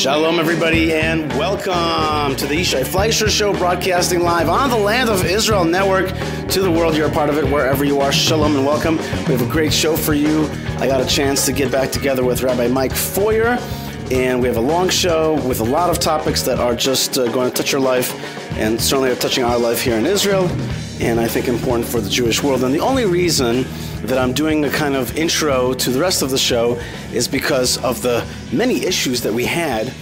Shalom, everybody, and welcome to the Yishai Fleischer Show, broadcasting live on the Land of Israel Network to the world. You're a part of it wherever you are. Shalom and welcome. We have a great show for you. I got a chance to get back together with Rabbi Mike Feuer, and we have a long show with a lot of topics that are just going to touch your life, and certainly are touching our life here in Israel, and I think important for the Jewish world. And the only reason that I'm doing a kind of intro to the rest of the show is because of the many issues that we had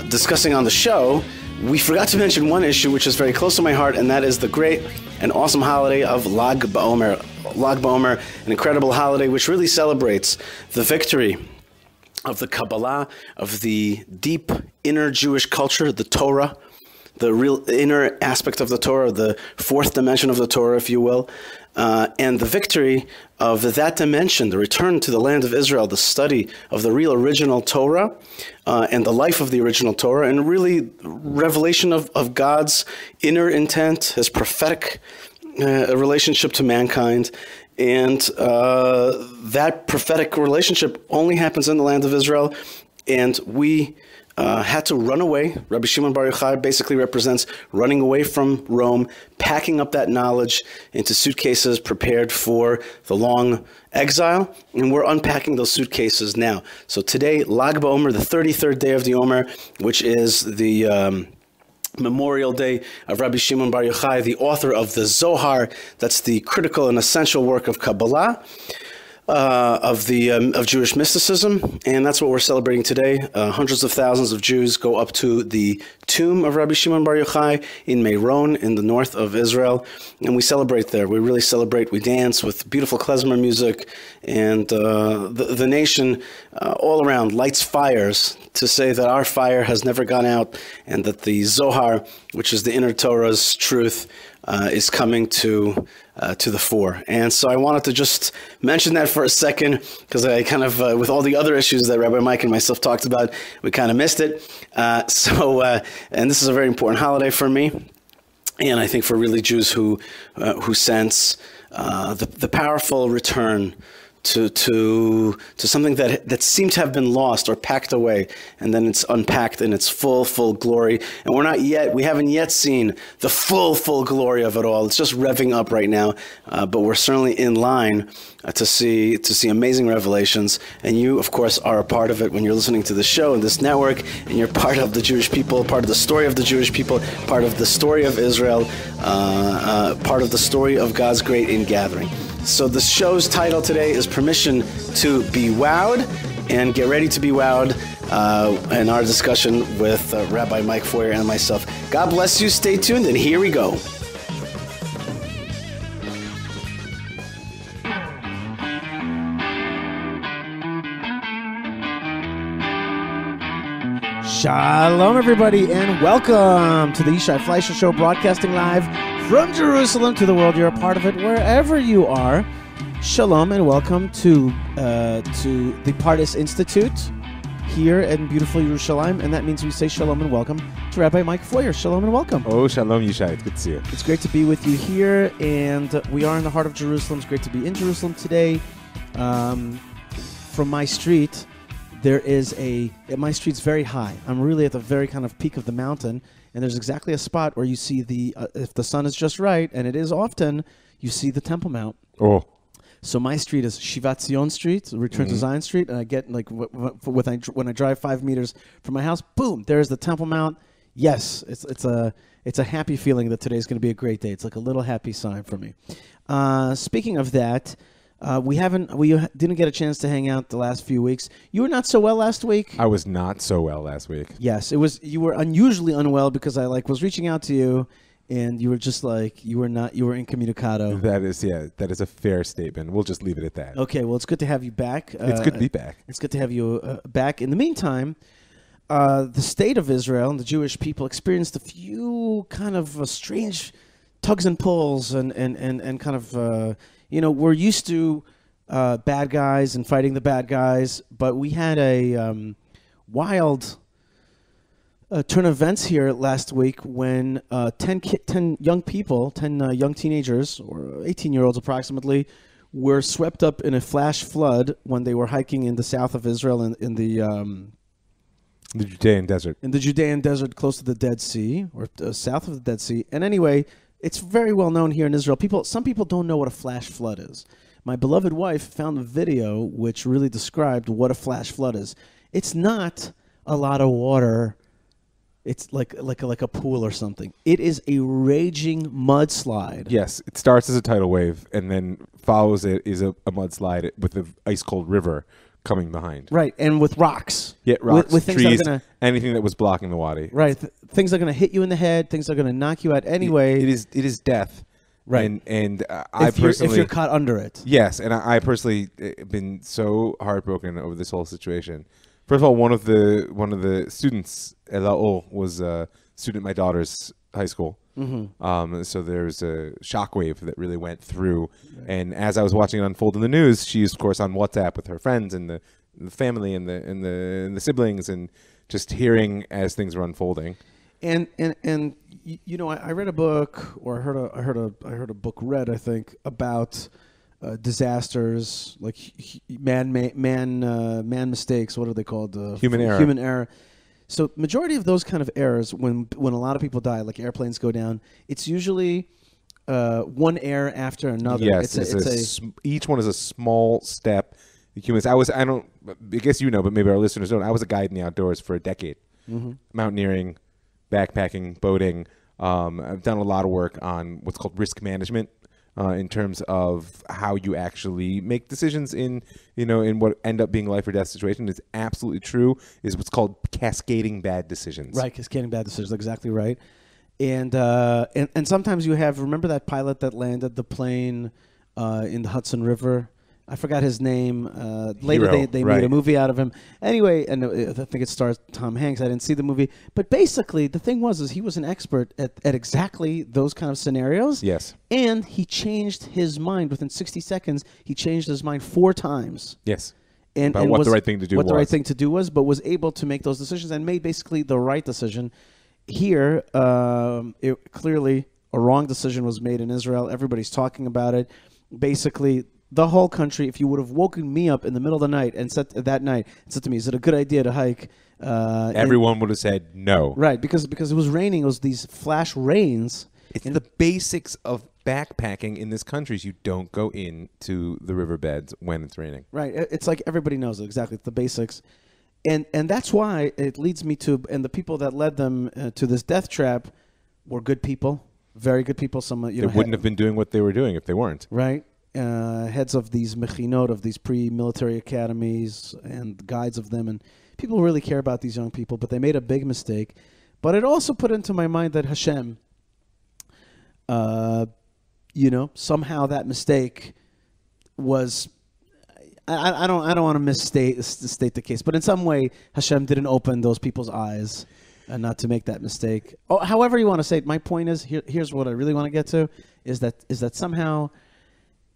discussing on the show. We forgot to mention one issue which is very close to my heart, and that is the great and awesome holiday of Lag BaOmer. Lag BaOmer, an incredible holiday which really celebrates the victory of the Kabbalah, of the deep inner Jewish culture, the Torah, the real inner aspect of the Torah, the fourth dimension of the Torah, if you will, and the victory of that dimension, the return to the land of Israel, the study of the real original Torah, and the life of the original Torah, and really revelation of God's inner intent, his prophetic relationship to mankind. And that prophetic relationship only happens in the land of Israel, and we had to run away. Rabbi Shimon Bar Yochai basically represents running away from Rome, packing up that knowledge into suitcases prepared for the long exile, and we're unpacking those suitcases now. So today, Lag BaOmer, the 33rd day of the Omer, which is the Memorial Day of Rabbi Shimon Bar Yochai, the author of the Zohar. That's the critical and essential work of Kabbalah, of Jewish mysticism, and that's what we're celebrating today. Hundreds of thousands of Jews go up to the tomb of Rabbi Shimon Bar Yochai in Meron in the north of Israel, and we celebrate there. We really celebrate. We dance with beautiful klezmer music, and the nation all around lights fires to say that our fire has never gone out, and that the Zohar, which is the inner Torah's truth, is coming to the fore. And so I wanted to just mention that for a second, because I kind of, with all the other issues that Rabbi Mike and myself talked about, we kind of missed it. And this is a very important holiday for me, and I think for really Jews who sense the powerful return to something that seemed to have been lost or packed away, and then it's unpacked in its full glory. And we haven't yet seen the full glory of it all. It's just revving up right now, but we're certainly in line to see amazing revelations. And you, of course, are a part of it when you're listening to the show and this network, and you're part of the Jewish people, part of the story of the Jewish people, part of the story of Israel, part of the story of God's great ingathering. So the show's title today is Permission to Be Wowed, and get ready to be wowed in our discussion with Rabbi Mike Feuer and myself. God bless you. Stay tuned, and here we go. Shalom, everybody, and welcome to the Yishai Fleischer Show, broadcasting live from Jerusalem to the world. You're a part of it wherever you are. Shalom, and welcome to the Pardes Institute here in beautiful Yerushalayim, and that means we say shalom and welcome to Rabbi Mike Feuer. Shalom and welcome. Oh, shalom, Yishai. It's good to see you. It's great to be with you here, and we are in the heart of Jerusalem. It's great to be in Jerusalem today. From my street, my street's very high. I'm really at the very kind of peak of the mountain, and there's exactly a spot where you see if the sun is just right, and it is often, you see the Temple Mount. Oh. So my street is Shivat Zion Street, Return to Zion Street, and I get when I drive 5 meters from my house, boom, there's the Temple Mount. Yes, it's a happy feeling that today's going to be a great day. It's like a little happy sign for me. Speaking of that, we didn't get a chance to hang out the last few weeks. You were not so well last week. I was not so well last week. Yes, you were unusually unwell because I was reaching out to you, and you were just you were incommunicado. That is a fair statement. We'll just leave it at that. Okay, well, it's good to have you back. It's good to be back. It's good to have you back. In the meantime, the state of Israel and the Jewish people experienced a few kind of strange tugs and pulls and kind of, we're used to bad guys and fighting the bad guys, but we had a wild turn of events here last week when 10 young people, 10 young teenagers, or 18-year-olds approximately, were swept up in a flash flood when they were hiking in the south of Israel in the The Judean desert. in the Judean desert close to the Dead Sea, or south of the Dead Sea. And anyway, it's very well known here in Israel. Some people don't know what a flash flood is. My beloved wife found a video which really described what a flash flood is. It's not a lot of water. It's like a pool or something. It is a raging mudslide. Yes, it starts as a tidal wave, and then follows it is a mudslide with an ice-cold river coming behind. Right, and with rocks. Yeah, rocks, with things trees, that are gonna, anything that was blocking the wadi. right, things that are going to hit you in the head, things that are going to knock you out anyway. It is death. Right. And I personally, if you're caught under it. yes, and I personally have been so heartbroken over this whole situation. First of all, one of the students at Elao was a student at my daughter's high school. Mm-hmm. So there's a shockwave that really went through. Right. And as I was watching it unfold in the news, she's of course on WhatsApp with her friends and the family and the siblings, and just hearing as things were unfolding. And you know, I read a book, or I heard a book read, I think, about disasters, like man mistakes. What are they called? Human error. Human error. So majority of those kind of errors, when a lot of people die, like airplanes go down, it's usually one error after another. Yes, each one is a small step. Humans. I guess you know, but maybe our listeners don't. I was a guide in the outdoors for a decade, mountaineering, backpacking, boating. I've done a lot of work on what's called risk management. In terms of how you actually make decisions in what end up being life or death situation, is absolutely true. Is what's called cascading bad decisions. Right, cascading bad decisions. Exactly right. And sometimes you have, remember that pilot that landed the plane in the Hudson River? I forgot his name. Later they made a movie out of him. Anyway, and I think it stars Tom Hanks. I didn't see the movie. But basically, the thing is he was an expert at exactly those kind of scenarios. Yes. And he changed his mind within 60 seconds. He changed his mind 4 times. Yes. And what the right thing to do was. What the right thing to do was, but was able to make those decisions and made basically the right decision. Here, clearly a wrong decision was made in Israel. Everybody's talking about it. Basically, the whole country, if you would have woken me up in the middle of the night and said to me, is it a good idea to hike? Everyone would have said no. Right, because it was raining. It was these flash rains. It's the basics of backpacking in this country is you don't go into the riverbeds when it's raining. Right. It's like everybody knows it. Exactly. It's the basics. And that's why it leads me to, and the people that led them to this death trap were good people, very good people. Some, they wouldn't have been doing what they were doing if they weren't. Right. Heads of these mechinot, of these pre-military academies, and guides of them, and people really care about these young people, but they made a big mistake. But it also put into my mind that Hashem, somehow that mistake was, I don't want to state the case, but in some way Hashem didn't open those people's eyes and not to make that mistake. Oh, however you want to say it. My point is, here's what I really want to get to, is that somehow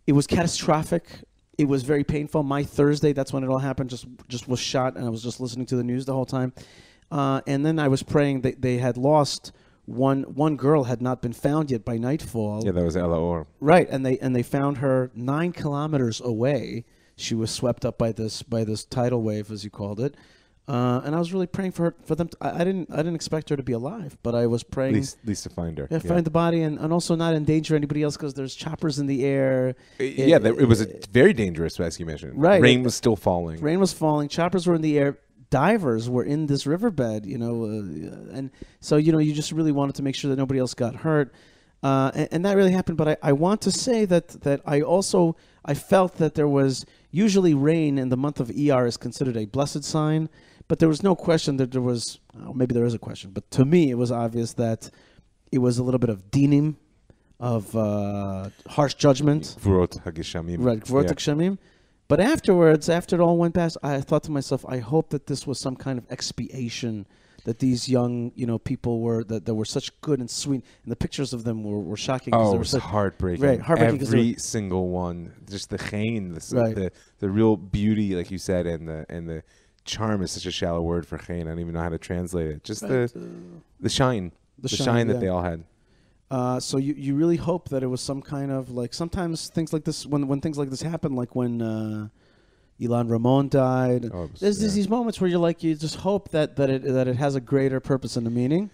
it was catastrophic. It was very painful. My Thursday, that's when it all happened, just was shot, and I was just listening to the news the whole time. And then I was praying that they had lost one girl, had not been found yet by nightfall. Yeah, that was Elaor. Right, and they found her 9 kilometers away. She was swept up by this tidal wave, as you called it. And I was really praying for them. I didn't expect her to be alive, but I was praying at least to find her. Yeah, find the body and also not endanger anybody else, because there's choppers in the air. It was a very dangerous rescue mission. Right, rain was still falling. Rain was falling. Choppers were in the air. Divers were in this riverbed. And so you just really wanted to make sure that nobody else got hurt. And that really happened. But I want to say that I felt that there was usually rain in the month of Iyar is considered a blessed sign. But there was no question that there was, maybe there is a question, but to me it was obvious that it was a little bit of dinim, of harsh judgment. Gvurot hageshamim. Right, Gvurot hageshamim. But afterwards, after it all went past, I thought to myself, I hope that this was some kind of expiation, that these young people were such good and sweet, and the pictures of them were shocking. Oh, it was heartbreaking. Right, heartbreaking. Every single one, just the chayin, the real beauty, like you said, and the charm is such a shallow word for chayin. I don't even know how to translate it. Just the shine, the shine that they all had. So you really hope that it was some kind of, like, sometimes things like this, when things like this happen, like when Ilan Ramon died. There's yeah. these moments where you just hope that it has a greater purpose and a meaning.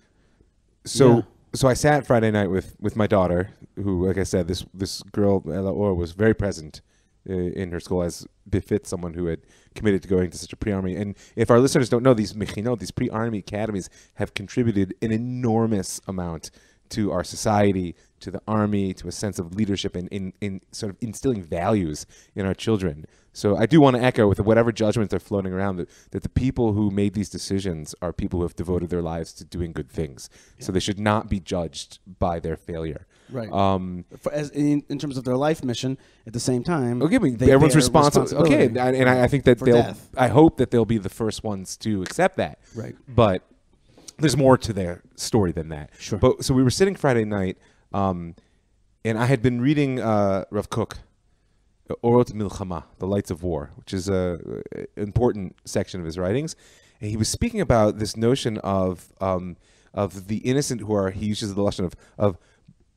So I sat Friday night with my daughter, who, like I said, this girl Ella Or was very present in her school, as befits someone who had committed to going to such a pre-army. And if our listeners don't know, these mechinot, these pre-army academies, have contributed an enormous amount to our society, to the army, to a sense of leadership, and in sort of instilling values in our children. So I do want to echo, with whatever judgments are floating around, that the people who made these decisions are people who have devoted their lives to doing good things. Yeah. So they should not be judged by their failure. Right. As in terms of their life mission, at the same time, okay, everyone's responsible. Okay, and I think that I hope that they'll be the first ones to accept that. Right. But there's more to their story than that. Sure. But so we were sitting Friday night, and I had been reading Rav Kook, Orot Milchama, The Lights of War, which is an important section of his writings. And he was speaking about this notion of the innocent who are, he uses the lashon of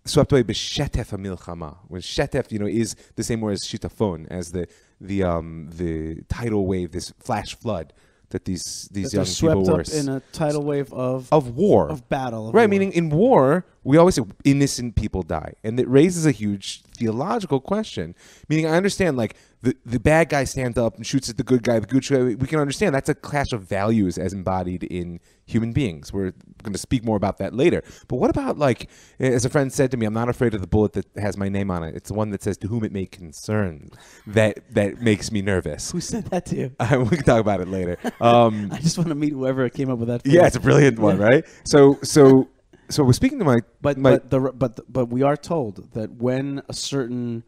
swept away b'shetef hamilchama. When shetef, is the same word as shitafon, as the tidal wave, this flash flood that these young people were swept up in a tidal wave of war, of battle. Right, meaning in war, we always say innocent people die. And it raises a huge theological question. Meaning, I understand, like, the bad guy stands up and shoots at the good guy, we can understand that's a clash of values as embodied in human beings. We're going to speak more about that later. But what about, like, as a friend said to me, I'm not afraid of the bullet that has my name on it. It's the one that says, to whom it may concern, that makes me nervous. Who said that to you? We can talk about it later. I just want to meet whoever came up with that phrase. Yeah, it's a brilliant one, right? So we're speaking to but we are told that when a certain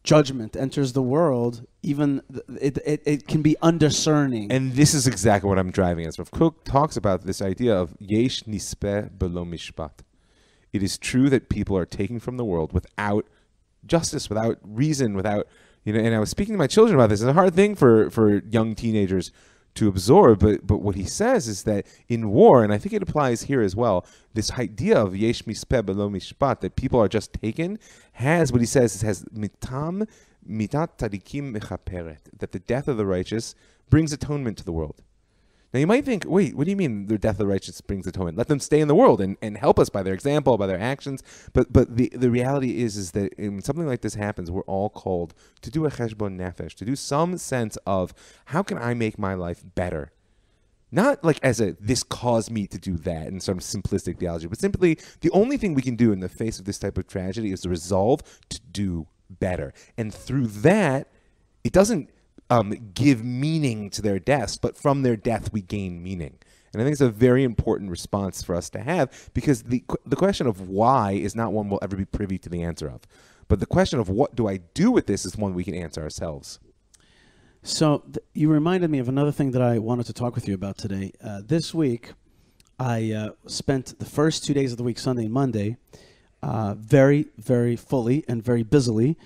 judgment enters the world, even it can be undiscerning. And this is exactly what I'm driving at. Rav Kook talks about this idea of yesh nispeh belo mishpat. It is true that people are taking from the world without justice, without reason, without, and I was speaking to my children about this. It's a hard thing for young teenagers to absorb, but what he says is that in war, and I think it applies here as well, this idea of yesh mispeh belo mishpat, that people are just taken, has what he says, has mitat tzadikim mechaperet, that the death of the righteous brings atonement to the world. Now you might think, wait, what do you mean the death of the righteous brings atonement? Let them stay in the world and help us by their example, by their actions. But the reality is that when something like this happens, we're all called to do a cheshbon nefesh, to do some sense of how can I make my life better? Not like as this caused me to do that in some simplistic theology, but simply the only thing we can do in the face of this type of tragedy is to resolve to do better. And through that, it doesn't give meaning to their deaths, but from their death we gain meaning. And I think it's a very important response for us to have, because the question of why is not one we'll ever be privy to the answer of. But the question of what do I do with this is one we can answer ourselves. So you reminded me of another thing that I wanted to talk with you about today. This week, I spent the first 2 days of the week, Sunday and Monday, very, very fully and very busily,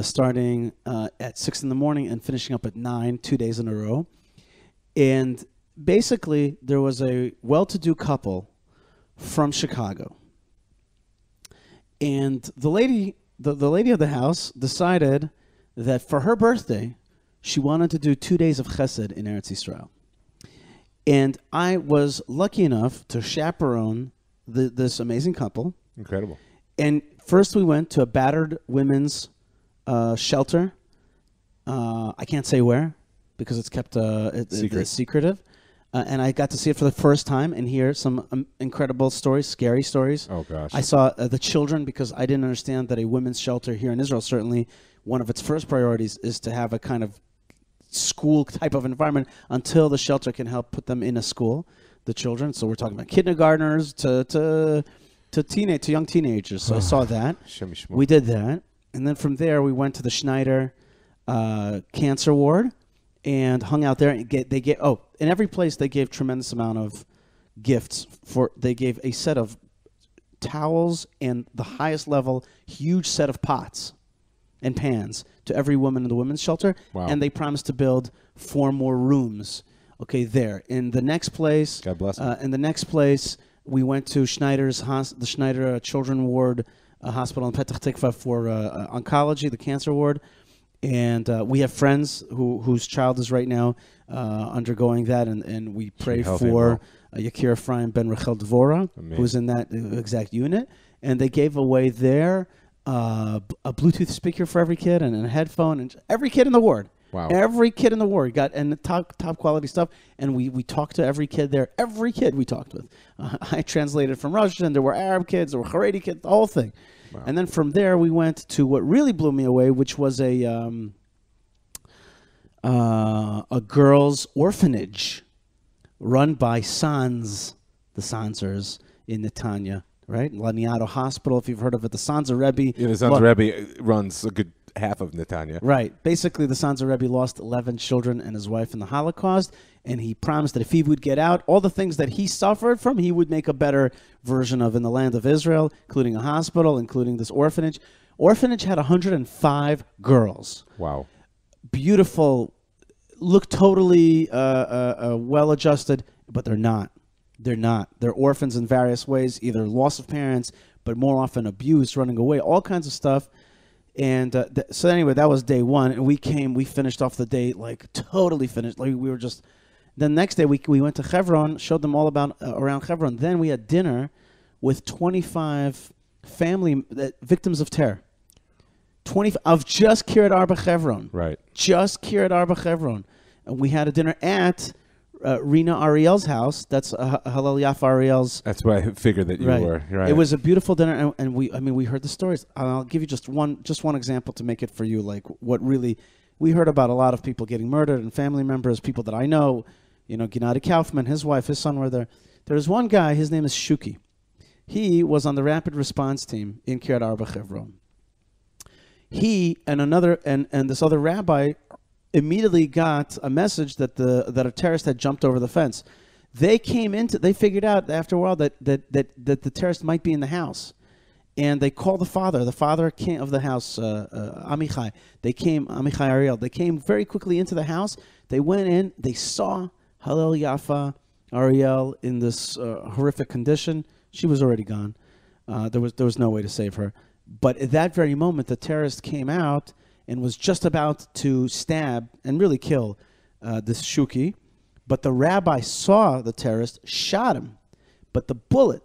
starting at 6 in the morning and finishing up at 9, 2 days in a row. And basically, there was a well-to-do couple from Chicago. And the lady of the house decided that for her birthday, she wanted to do 2 days of chesed in Eretz Yisrael. And I was lucky enough to chaperone this amazing couple. Incredible. And first we went to a battered women's shelter. I can't say where because it's kept secretive. And I got to see it for the first time and hear some incredible stories, scary stories. Oh, gosh. I saw the children, because I didn't understand that a women's shelter here in Israel, certainly one of its first priorities is to have a kind of school type of environment until the shelter can help put them in a school, the children. So we're talking about kindergartners to young teenagers. So I saw that. We did that. And then from there, we went to the Schneider cancer ward and hung out there. And in every place they gave tremendous amount of gifts. They gave a set of towels and the highest level, huge set of pots and pans to every woman in the women's shelter. Wow. And they promised to build 4 more rooms. Okay, there. In the next place, God bless them. in the next place, we went to the Schneider Children Ward Hospital in Petach Tikva for oncology, the cancer ward. And we have friends whose child is right now undergoing that, and we pray for Yakir Ephraim ben Rachel Dvora, who's in that exact unit. And they gave away their a Bluetooth speaker for every kid and a headphone, and every kid in the ward. Wow. Every kid in the ward got and the top quality stuff. And we talked to every kid there. Every kid we talked with. I translated from Russian. There were Arab kids. There were Haredi kids. The whole thing. Wow. And then from there we went to what really blew me away, which was a girls' orphanage run by Sanz, the Sanzers in Netanya, right? Laniado Hospital, if you've heard of it. The Sanzer Rebbe. Yeah, the Sanzer Rebbe runs a good half of Netanya. Right. Basically, the Sanzer Rebbe lost 11 children and his wife in the Holocaust, and he promised that if he would get out, all the things that he suffered from, he would make a better version of in the land of Israel, including a hospital, including this orphanage. Orphanage had 105 girls. Wow. Beautiful, look totally well-adjusted, but they're not. They're not. They're orphans in various ways, either loss of parents, but more often abuse, running away, all kinds of stuff. And so anyway, that was day one, and we finished off the day like totally finished. Like we were just. The next day we went to Hebron, showed them all about around Hebron. Then we had dinner with 25 family victims of terror. 20 of just Kiryat Arba Hebron. Right. Just Kiryat Arba Hebron, and we had a dinner at Rina Ariel's house. That's Hallel Yafa Ariel's. That's why I figured that you were. Right. It was a beautiful dinner, and we heard the stories. I'll give you just one example to make it for you, like what really we heard about a lot of people getting murdered and family members, people that I know, Gennady Kaufman, his wife, his son were there. There's one guy, his name is Shuki. He was on the rapid response team in Kiryat Arba Hebron. He and this other rabbi immediately got a message that a terrorist had jumped over the fence. They figured out after a while that the terrorist might be in the house. And they called the father of the house, Amichai. Amichai Ariel. They came very quickly into the house. They went in. They saw Hallel Yafa Ariel in this horrific condition. She was already gone. There was no way to save her. But at that very moment, the terrorist came out and was just about to stab and really kill this Shuki. But the rabbi saw the terrorist, shot him. But the bullet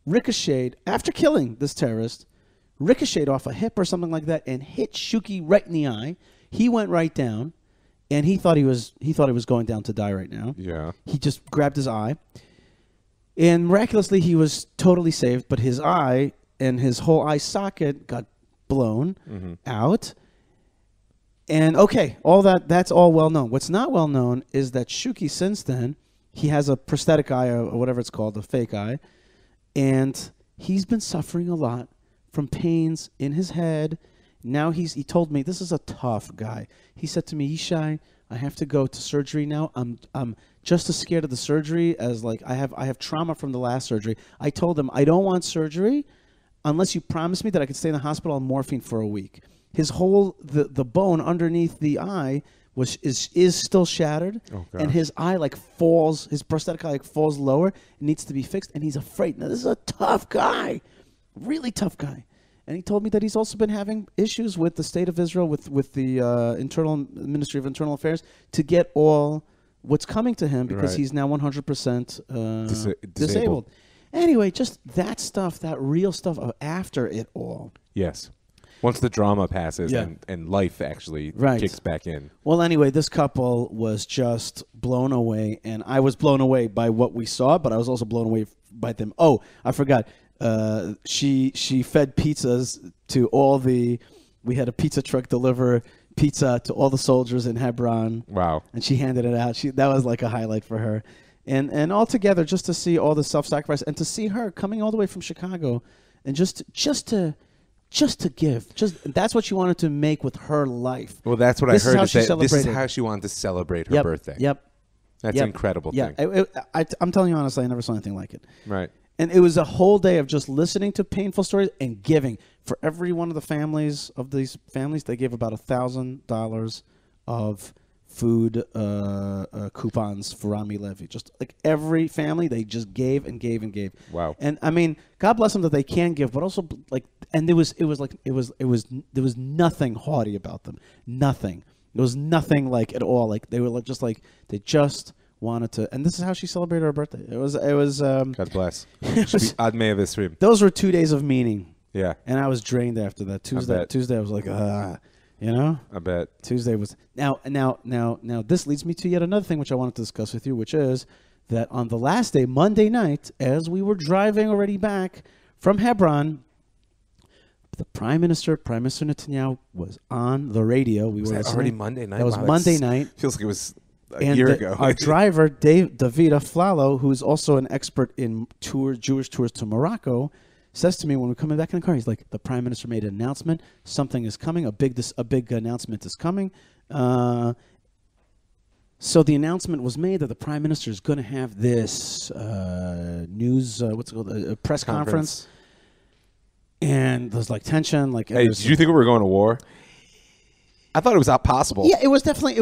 ricocheted, after killing this terrorist, ricocheted off a hip or something like that and hit Shuki right in the eye. He went right down, and he thought he was going down to die right now. Yeah. He just grabbed his eye. And miraculously, he was totally saved, but his eye and his whole eye socket got blown out. And okay, that's all well known. What's not well known is that Shuki, since then, he has a prosthetic eye or whatever it's called, a fake eye, and he's been suffering a lot from pains in his head. Now he told me, this is a tough guy. He said to me, Yishai, I have to go to surgery now. I'm just as scared of the surgery as like I have trauma from the last surgery. I told him I don't want surgery unless you promise me that I can stay in the hospital on morphine for a week. His whole the bone underneath the eye is still shattered, and his eye falls. His prosthetic eye falls lower. It needs to be fixed, and he's afraid. Now this is a tough guy, really tough guy. And he told me that he's also been having issues with the state of Israel, with the internal Ministry of Internal Affairs, to get all what's coming to him because he's now 100% disabled. Anyway, just that stuff, that real stuff after it all. Yes. Once the drama passes and life actually kicks back in. Well, anyway, this couple was just blown away, and I was blown away by what we saw, but I was also blown away by them. Oh, I forgot. She fed pizzas to all we had a pizza truck deliver pizza to all the soldiers in Hebron. Wow. And she handed it out. That was like a highlight for her. And altogether, just to see all the self-sacrifice and to see her coming all the way from Chicago and just to give. That's what she wanted to make with her life. Well, that's what I heard. This is how she wanted to celebrate her birthday. Yep. That's an incredible thing. I'm telling you honestly, I never saw anything like it. Right. And it was a whole day of just listening to painful stories and giving. For every one of the families of these families, they gave about $1,000 of food coupons for Rami Levy. Just like every family, they just gave and gave and gave. Wow. And I mean, God bless them that they can give, but also like, and there was nothing haughty about them. Nothing. There was nothing like at all. Like they were just like they just wanted to. And this is how she celebrated her birthday. It was. God bless. Admei of Isrim. Those were 2 days of meaning. Yeah. And I was drained after that. Tuesday I was like, you know? I bet. Tuesday was now this leads me to yet another thing which I wanted to discuss with you, which is that on the last day, Monday night, as we were driving already back from Hebron, the Prime Minister Netanyahu was on the radio. We were already Monday night. That was Monday night. Feels like it was a year ago. Our driver, David Flalo, who is also an expert in Jewish tours to Morocco, says to me when we're coming back in the car, he's like, the Prime Minister made an announcement. Something is coming. A big announcement is coming. So the announcement was made that the Prime Minister is going to have this news, what's it called, a press conference. And there's like tension. Like, hey, did you think we were going to war? I thought it was not possible. Yeah, it was definitely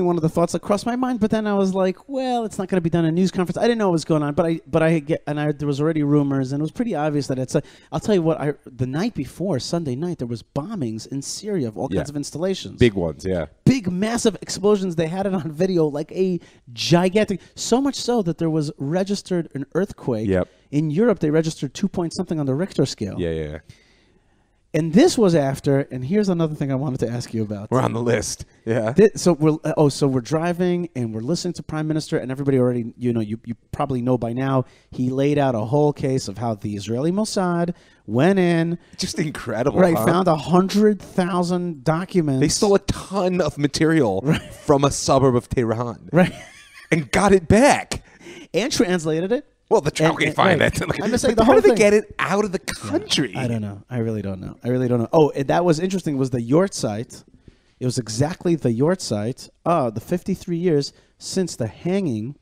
one of the thoughts that crossed my mind. But then I was like, well, it's not going to be done in a news conference. I didn't know what was going on, there was already rumors, and it was pretty obvious that it's. I'll tell you what. The night before, Sunday night, there was bombings in Syria of all kinds of installations. Big ones, yeah. Big, massive explosions. They had it on video, like a gigantic. So much so that there was registered an earthquake. Yep. In Europe, they registered 2 point something on the Richter scale. Yeah. And this was after, and here's another thing I wanted to ask you about. We're on the list. Yeah. So we're driving and we're listening to Prime Minister, and everybody already, you probably know by now, he laid out a whole case of how the Israeli Mossad went in. Just incredible. Right. Huh? Found 100,000 documents. They stole a ton of material from a suburb of Tehran. Right. And got it back. And translated it. Well, okay, fine. Right. I'm just saying the the whole how did thing. they get it out of the country? I don't know. I really don't know. Oh, that was interesting. Was the Yort site? It was exactly the Yort site. The 53 years since the hanging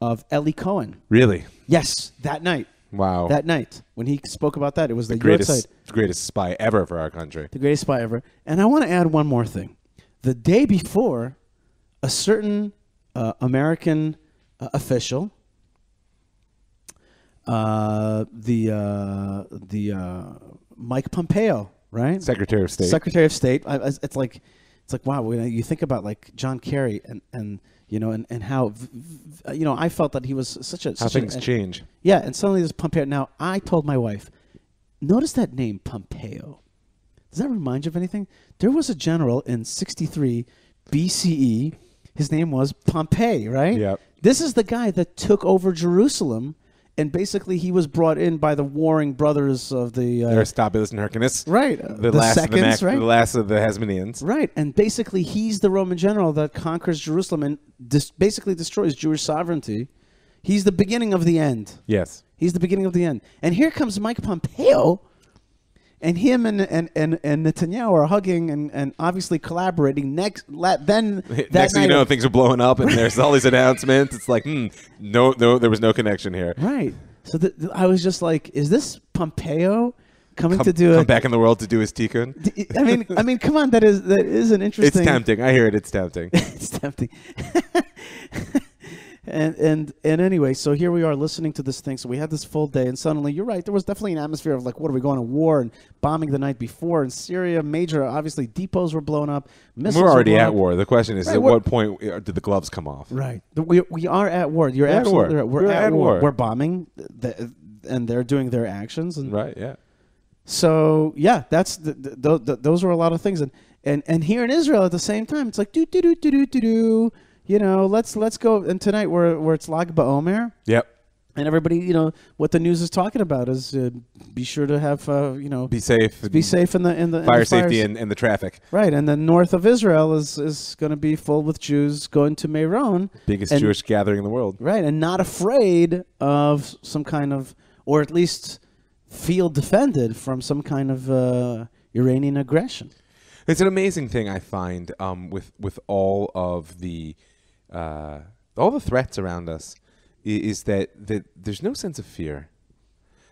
of Eli Cohen. Really? Yes, that night. Wow. That night when he spoke about that, it was the Yort site. The greatest spy ever for our country. The greatest spy ever. And I want to add one more thing. The day before, a certain American official. Mike Pompeo, right? Secretary of State. Secretary of State. It's like wow. When you think about like John Kerry and how I felt that he was how things change. Yeah, and suddenly there's Pompeo. Now I told my wife, notice that name Pompeo. Does that remind you of anything? There was a general in 63 BCE. His name was Pompey, right? Yep. This is the guy that took over Jerusalem. And basically, he was brought in by the warring brothers of the Aristobulus and Hyrcanus, right? The last seconds, right? The last of the Hasmoneans, right? And basically, he's the Roman general that conquers Jerusalem and basically destroys Jewish sovereignty. He's the beginning of the end. Yes, he's the beginning of the end. And here comes Mike Pompeo, and him and Netanyahu are hugging and obviously collaborating. Next thing you know, things are blowing up, and there's all these announcements. It's like, no, there was no connection here. Right. So I was just like, is this Pompeo come back in the world to do his tikkun? I mean, come on, that is an interesting. It's tempting. I hear it. It's tempting. It's tempting. And anyway, so here we are listening to this thing. So we had this full day, and suddenly, you're right, there was definitely an atmosphere of like, what are we going to war and bombing the night before in Syria? Major, obviously, depots were blown up. We're already at war. The question is, at what point did the gloves come off? Right. We are at war. You're absolutely right. We're at war. We're bombing, and they're doing their actions. And right. Yeah. So yeah, that's those were a lot of things, and here in Israel at the same time, it's like do. Let's go. And tonight where it's Lag BaOmer. Yep. And everybody, what the news is talking about is be sure to have, be safe. Be safe in the fire safety and the traffic. Right. And the north of Israel is going to be full with Jews going to Meron. Biggest Jewish gathering in the world. Right. And not afraid of some kind of, or at least feel defended from some kind of Iranian aggression. It's an amazing thing I find with all of the threats around us is that there's no sense of fear.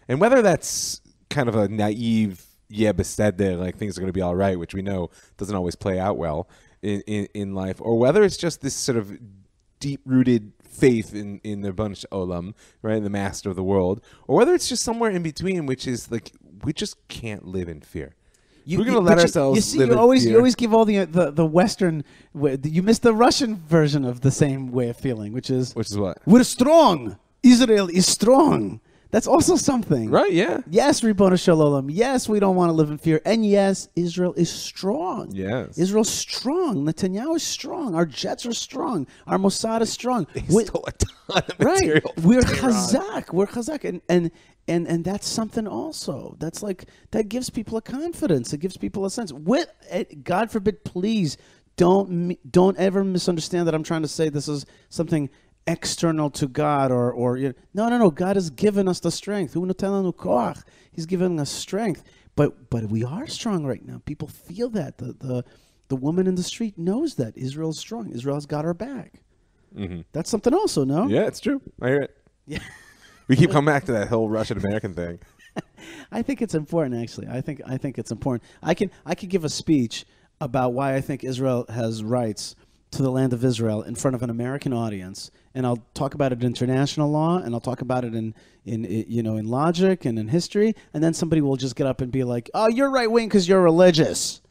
And whether that's kind of a naive, bested there, like things are going to be all right, which we know doesn't always play out well, in life, or whether it's just this sort of deep-rooted faith in the Bunch Olam, right, the master of the world, or whether it's just somewhere in between, which is like we just can't live in fear. We're going to let ourselves live in fear. You always give all the Western. You miss the Russian version of the same way of feeling, which is what? We're strong. Israel is strong. That's also something. Right, yeah. Yes, Ribono Shel Olam. Yes, we don't want to live in fear. And yes, Israel is strong. Yes. Israel's strong. Netanyahu is strong. Our jets are strong. Our Mossad is strong. They stole a ton of material. Right. We're chazak. We're chazak. And that's something also. That's like, that gives people a confidence. It gives people a sense. God forbid, please, don't ever misunderstand that I'm trying to say this is something external to God or no. God has given us the strength. He's given us strength. But we are strong right now. People feel that. The woman in the street knows that Israel's strong. Israel's got her back. Mm-hmm. That's something also, no? Yeah, it's true. I hear it. Yeah. We keep coming back to that whole Russian American thing. I think it's important, actually. I think it's important. I could give a speech about why I think Israel has rights to the land of Israel in front of an American audience, and I'll talk about it in international law, and I'll talk about it in logic and in history, and then somebody will just get up and be like, "Oh, you're right wing because you're religious."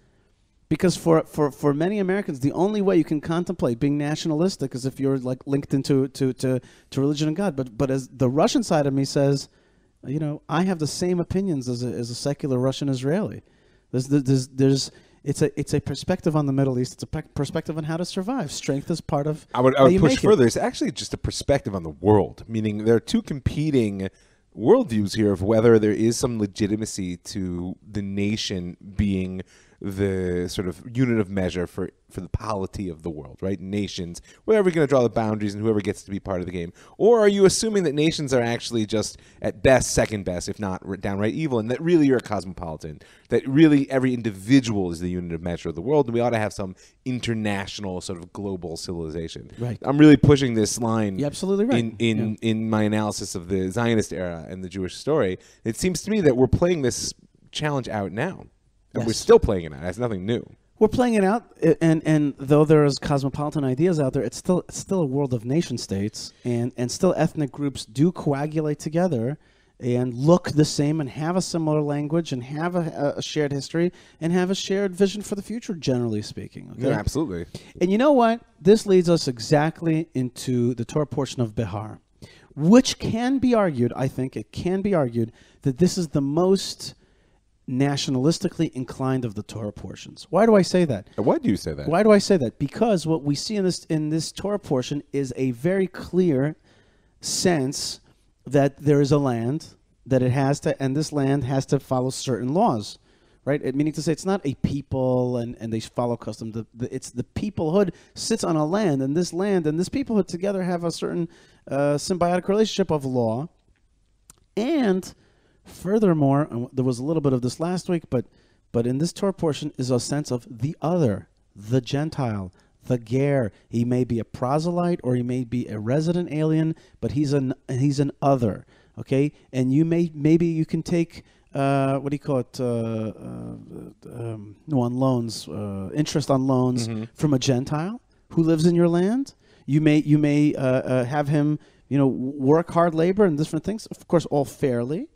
Because for many Americans, the only way you can contemplate being nationalistic is if you're like linked into to religion and God. But as the Russian side of me says, I have the same opinions as a secular Russian Israeli. It's a perspective on the Middle East. It's a perspective on how to survive. Strength is part of. I would push further. It's actually just a perspective on the world, meaning there are two competing worldviews here of whether there is some legitimacy to the nation being the sort of unit of measure for the polity of the world, right? Nations, wherever you're going to draw the boundaries and whoever gets to be part of the game. Or are you assuming that nations are actually just at best, second best, if not downright evil, and that really you're a cosmopolitan, that really every individual is the unit of measure of the world, and we ought to have some international sort of global civilization. Right. I'm really pushing this line. You're absolutely right. In my analysis of the Zionist era and the Jewish story. It seems to me that we're playing this challenge out now. And we're still playing it out. It's nothing new. We're playing it out, and though there's cosmopolitan ideas out there, it's still a world of nation states, and still ethnic groups do coagulate together and look the same and have a similar language and have a shared history and have a shared vision for the future, generally speaking. Okay? Yeah, absolutely. And you know what? This leads us exactly into the Torah portion of Behar, which can be argued, I think it can be argued, that this is the most nationalistically inclined of the Torah portions. Why do I say that? Why do you say that? Why do I say that? Because what we see in this Torah portion is a very clear sense that there is a land that it has to, and this land has to follow certain laws, right? Meaning to say, it's not a people and they follow custom. It's the peoplehood sits on a land, and this peoplehood together have a certain symbiotic relationship of law. And furthermore, there was a little bit of this last week, but in this Torah portion is a sense of the other, the Gentile, the ger. He may be a proselyte or he may be a resident alien, but he's an other. Okay, and maybe you can take what do you call it? On loans, interest on loans from a Gentile who lives in your land. You may have him work hard labor and different things. Of course, all fairly.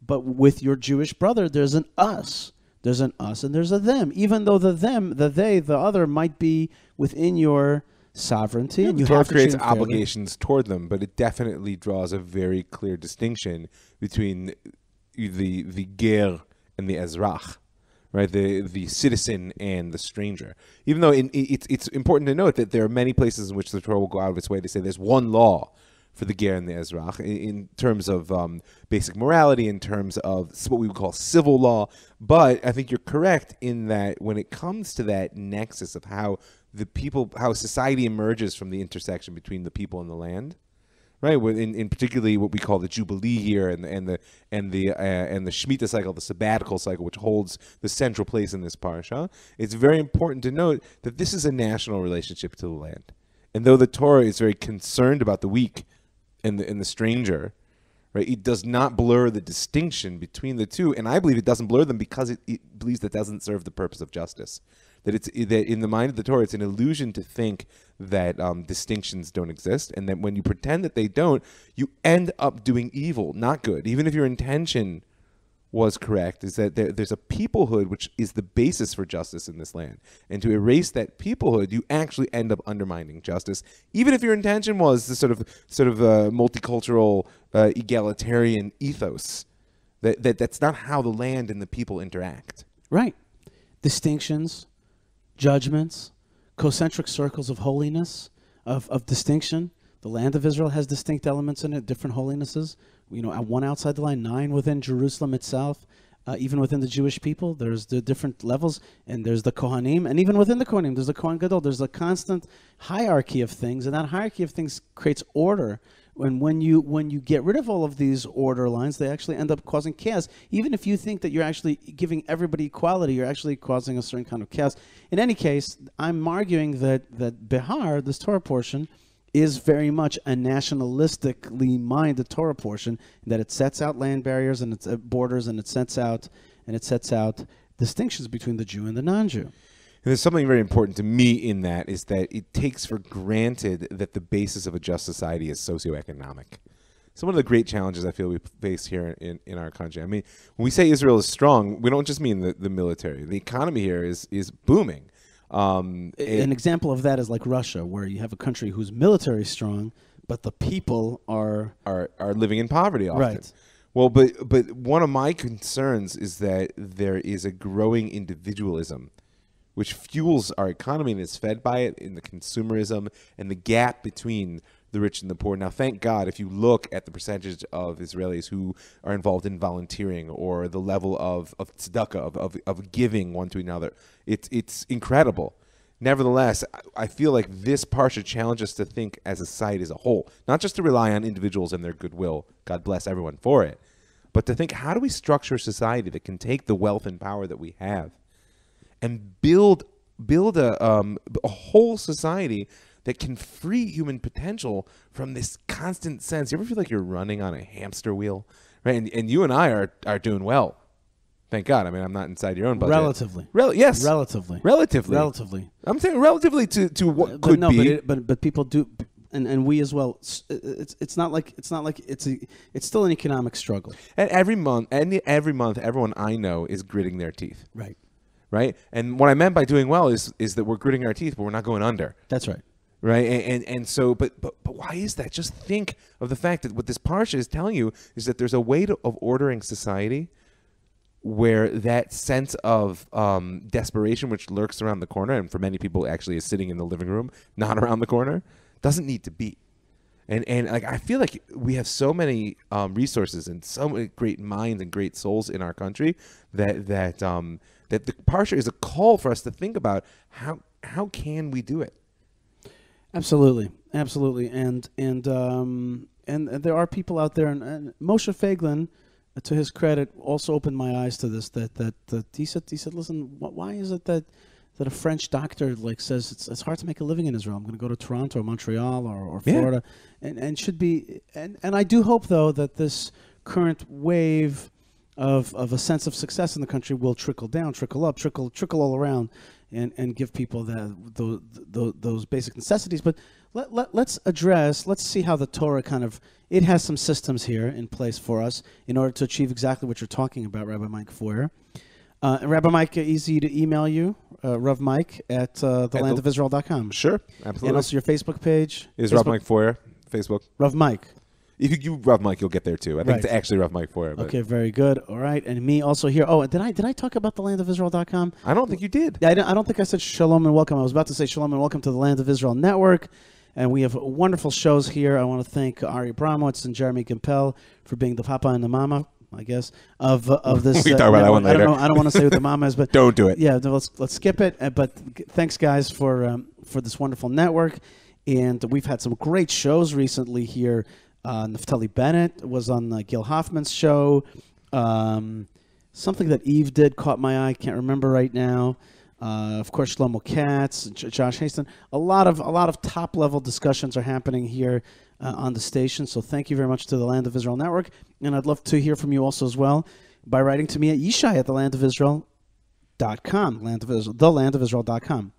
But with your Jewish brother, there's an us. There's an us and there's a them. Even though the them, the they, the other might be within your sovereignty. Yeah, and you Torah have to creates treat them fairly. obligations toward them, but it definitely draws a very clear distinction between the ger and the ezrach, right? The citizen and the stranger. Even though it's important to note that there are many places in which the Torah will go out of its way to say there's one law for the ger and the ezrach in terms of basic morality, in terms of what we would call civil law. But I think you're correct in that when it comes to that nexus of how society emerges from the intersection between the people and the land, right? In particularly what we call the Jubilee year and the Shemitah cycle, the sabbatical cycle, which holds the central place in this parsha. It's very important to note that this is a national relationship to the land, and though the Torah is very concerned about the weak and the stranger, right? It does not blur the distinction between the two, and I believe it doesn't blur them because it believes that doesn't serve the purpose of justice. that in the mind of the Torah, it's an illusion to think that distinctions don't exist, and that when you pretend that they don't, you end up doing evil, not good. Even if your intention was correct, is that there's a peoplehood which is the basis for justice in this land. And to erase that peoplehood, you actually end up undermining justice, even if your intention was the sort of multicultural, egalitarian ethos. That's not how the land and the people interact. Right. Distinctions, judgments, concentric circles of holiness, of distinction. The land of Israel has distinct elements in it, different holinesses. One outside the line, 9 within Jerusalem itself. Even within the Jewish people, there's the different levels, and there's the Kohanim, and even within the Kohanim, there's the Kohen Gadol. There's a constant hierarchy of things, and that hierarchy of things creates order. When you get rid of all of these order lines, they actually end up causing chaos. Even if you think that you're actually giving everybody equality, you're actually causing a certain kind of chaos. In any case, I'm arguing that Behar, this Torah portion, is very much a nationalistically minded Torah portion, that it sets out land barriers and its borders, and it sets out distinctions between the Jew and the non-Jew. And there's something very important to me in that, is that it takes for granted that the basis of a just society is socioeconomic. So one of the great challenges I feel we face here in our country. I mean, when we say Israel is strong, we don't just mean the military. The economy here is booming. An example of that is like Russia, where you have a country whose military is strong, but the people are living in poverty often. Right. Well, but one of my concerns is that there is a growing individualism which fuels our economy and is fed by it in the consumerism and the gap between the rich and the poor. Now, thank God, if you look at the percentage of Israelis who are involved in volunteering, or the level of tzedakah, of giving one to another, it's incredible. Nevertheless, I feel like this part should challenge us to think as a society as a whole, not just to rely on individuals and their goodwill, God bless everyone for it, but to think, how do we structure a society that can take the wealth and power that we have and build a whole society that can free human potential from this constant sense. You ever feel like you're running on a hamster wheel, right? And you and I are doing well. Thank God. I mean, I'm not inside your own budget. Relatively. Yes. Relatively. Relatively. I'm saying relatively to what could be. But people do, and we as well. It's not like it's still an economic struggle. And every month, everyone I know is gritting their teeth. Right. And what I meant by doing well is that we're gritting our teeth, but we're not going under. That's right. Right. And so, but why is that? Just think of the fact that what this parsha is telling you is that there's a way of ordering society where that sense of desperation, which lurks around the corner, and for many people actually is sitting in the living room, not around the corner, doesn't need to be. And like, I feel like we have so many resources and so many great minds and great souls in our country that the parsha is a call for us to think about how can we do it. Absolutely. And there are people out there, and Moshe Feiglin, to his credit, also opened my eyes to this. That he said, listen, why is it that a French doctor says it's hard to make a living in Israel? I'm going to go to Toronto or Montreal or Florida, and should be. And I do hope, though, that this current wave of a sense of success in the country will trickle down, trickle up, trickle all around, and give people those basic necessities. But let's see how the Torah it has some systems here in place for us in order to achieve exactly what you're talking about, Rabbi Mike Feuer. Rabbi Mike, easy to email you, Rav Mike at thelandofisrael.com. Sure, absolutely. And also your Facebook page is Rav Mike Feuer, Facebook. Rav Mike. If you Rav Mike, you'll get there too. I think it's actually Rav Mike Feuer. Okay, very good. All right, and me also here. Oh, did I talk about thelandofisrael.com? I don't think you did. Yeah, I don't think I said shalom and welcome. I was about to say shalom and welcome to the Land of Israel Network, and we have wonderful shows here. I want to thank Ari Abramowitz and Jeremy Gimpel for being the papa and the mama, I guess, of this. We talk about that one later. I don't want to say who the mama is, but don't do it. Yeah, let's skip it. But thanks, guys, for this wonderful network, and we've had some great shows recently here. Naftali Bennett was on Gil Hoffman's show. Something that Eve did caught my eye. Can't remember right now. Of course, Shlomo Katz, Josh Haston. A lot of top level discussions are happening here on the station. So thank you very much to the Land of Israel Network, and I'd love to hear from you also as well by writing to me at Yishai at the Land of Israel Land of Israel, thelandofisrael.com.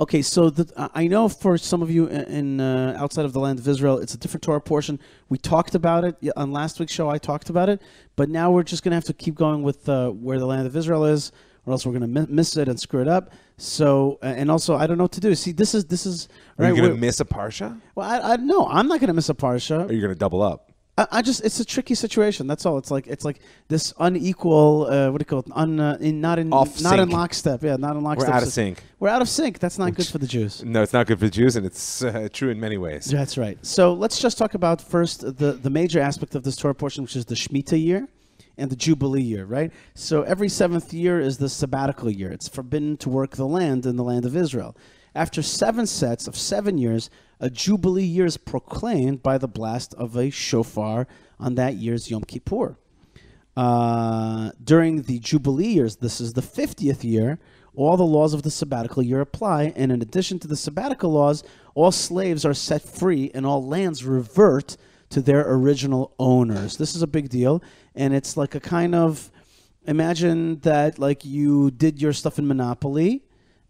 Okay, so I know for some of you in outside of the land of Israel, it's a different Torah portion. We talked about it on last week's show. I talked about it, but now we're just going to have to keep going with where the land of Israel is, or else we're going to miss it and screw it up. So, and also, I don't know what to do. See, this is. Are you going to miss a parsha? Well, no, I'm not going to miss a parsha. Or are you going to double up? It's a tricky situation. That's all. It's like this unequal. What do you call it? Not in lockstep. Yeah, not in lockstep. We're out of sync. We're out of sync. That's not good for the Jews. No, it's not good for the Jews, and it's true in many ways. That's right. So let's just talk about first the major aspect of this Torah portion, which is the Shemitah year and the Jubilee year, right? So every 7th year is the sabbatical year. It's forbidden to work the land in the land of Israel. After 7 sets of 7 years, a Jubilee year is proclaimed by the blast of a shofar on that year's Yom Kippur. During the Jubilee years, this is the 50th year, all the laws of the sabbatical year apply, and in addition to the sabbatical laws, all slaves are set free and all lands revert to their original owners. This is a big deal, and it's like a kind of, imagine that like you did your stuff in Monopoly,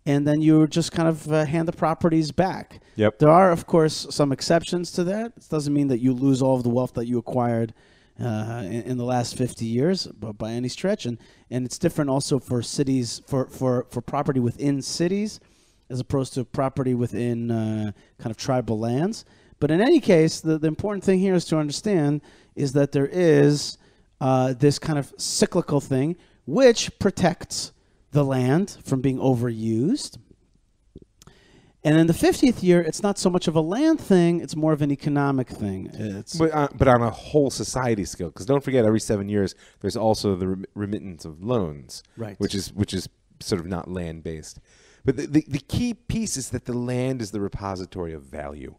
and then you just kind of hand the properties back. Yep. There are, of course, some exceptions to that. It doesn't mean that you lose all of the wealth that you acquired in the last 50 years, but by any stretch. And it's different also for cities, for property within cities, as opposed to property within kind of tribal lands. But in any case, the important thing here is to understand is that there is this kind of cyclical thing which protects the land from being overused. And in the 50th year, it's not so much of a land thing, it's more of an economic thing. But on a whole society scale, because don't forget, every 7 years, there's also the remittance of loans, right? Which is sort of not land-based. But the key piece is that the land is the repository of value.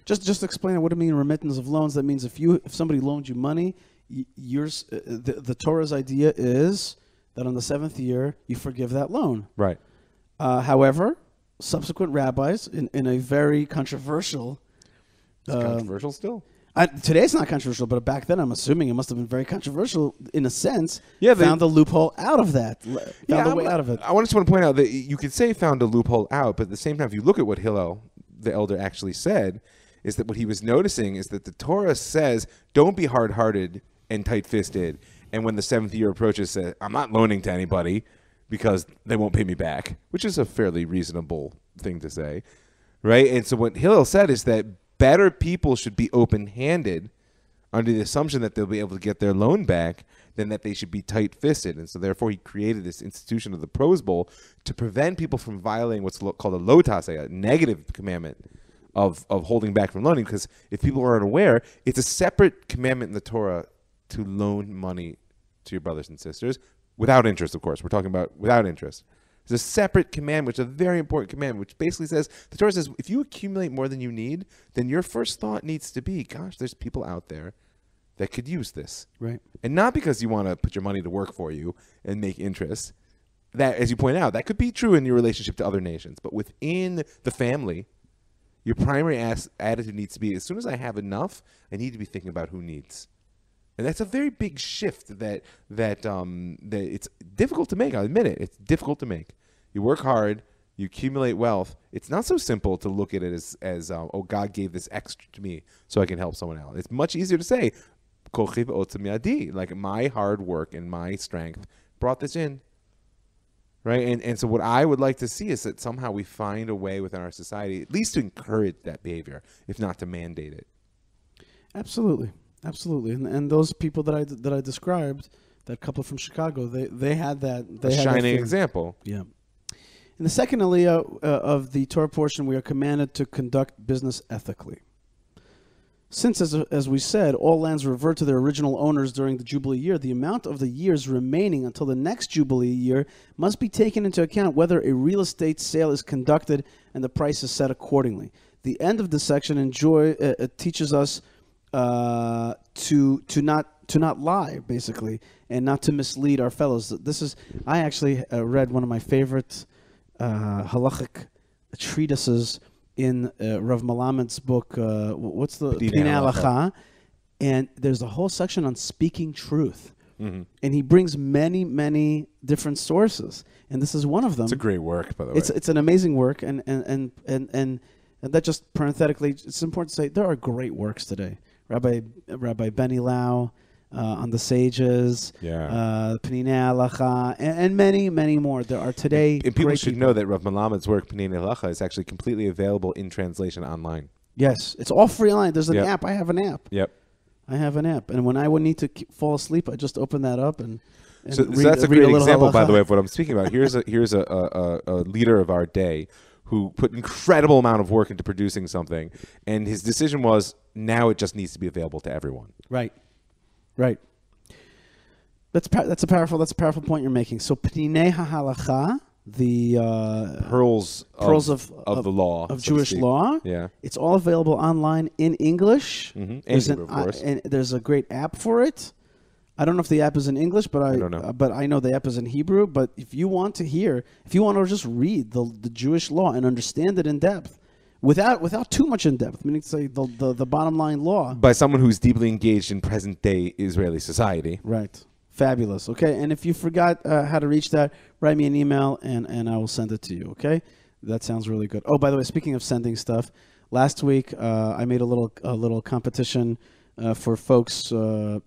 Just explain what it means, remittance of loans. That means if somebody loaned you money, the Torah's idea is that on the 7th year, you forgive that loan. Right. However, subsequent rabbis, in a very controversial... It's controversial still? Today it's not controversial, but back then I'm assuming it must have been very controversial in a sense. Yeah, found the loophole out of that. Found a way out of it. I just want to point out that you could say found a loophole out, but at the same time, if you look at what Hillel, the elder, actually said, is that what he was noticing is that the Torah says, don't be hard-hearted and tight-fisted. And when the 7th year approaches, say, I'm not loaning to anybody because they won't pay me back, which is a fairly reasonable thing to say, right? And so what Hillel said is that better people should be open-handed under the assumption that they'll be able to get their loan back than that they should be tight-fisted. And so therefore he created this institution of the Prose Bowl to prevent people from violating what's called a lotas, a negative commandment of holding back from loaning, because if people aren't aware, it's a separate commandment in the Torah to loan money to your brothers and sisters without interest, of course. We're talking about without interest. There's a separate commandment, which is a very important commandment, which basically says, the Torah says, if you accumulate more than you need, then your first thought needs to be, gosh, there's people out there that could use this. Right. And not because you want to put your money to work for you and make interest. That, as you point out, that could be true in your relationship to other nations. But within the family, your primary attitude needs to be, as soon as I have enough, I need to be thinking about who needs. And that's a very big shift that it's difficult to make. I'll admit it. It's difficult to make. You work hard. You accumulate wealth. It's not so simple to look at it as oh, God gave this extra to me so I can help someone else. It's much easier to say, like my hard work and my strength brought this in. Right? And so what I would like to see is that somehow we find a way within our society, at least to encourage that behavior, if not to mandate it. Absolutely. Absolutely. And those people that I described, that couple from Chicago, they had that. They a had shining example. Yeah. In the second aliyah of the Torah portion, we are commanded to conduct business ethically. Since, as we said, all lands revert to their original owners during the Jubilee year, the amount of the years remaining until the next Jubilee year must be taken into account whether a real estate sale is conducted and the price is set accordingly. The end of this section teaches us to not lie, basically, and not to mislead our fellows. I actually read one of my favorite halachic treatises in Rav Malamed's book, what's the Pnei Halacha, and there's a whole section on speaking truth. and he brings many, many different sources, and this is one of them. It's a great work, by the way. It's an amazing work, and that just parenthetically, it's important to say there are great works today. Rabbi Benny Lau on the Sages, Panine Halacha, and many, many more. There are today. And people should know that Rav Melamed's work, Panine Halacha, is actually completely available in translation online. Yes, it's all free online. There's an app. I have an app. Yep. I have an app, and when I would need to fall asleep, I just open that up and so that's a great example, by the way, of what I'm speaking about. Here's a leader of our day who put incredible amount of work into producing something, and his decision was now it just needs to be available to everyone. Right. That's a powerful point you're making. So Pninei HaHalacha, the pearls of the law of Jewish law. Yeah, it's all available online in English. And Hebrew, of course. And there's a great app for it. I don't know if the app is in English, but I don't know. But I know the app is in Hebrew. But if you want to just read the Jewish law and understand it in depth, without too much in depth, meaning to say the bottom line law by someone who's deeply engaged in present day Israeli society, right? Fabulous. Okay, and if you forgot how to reach that, write me an email and I will send it to you. Okay, that sounds really good. Oh, by the way, speaking of sending stuff, last week I made a little competition for folks I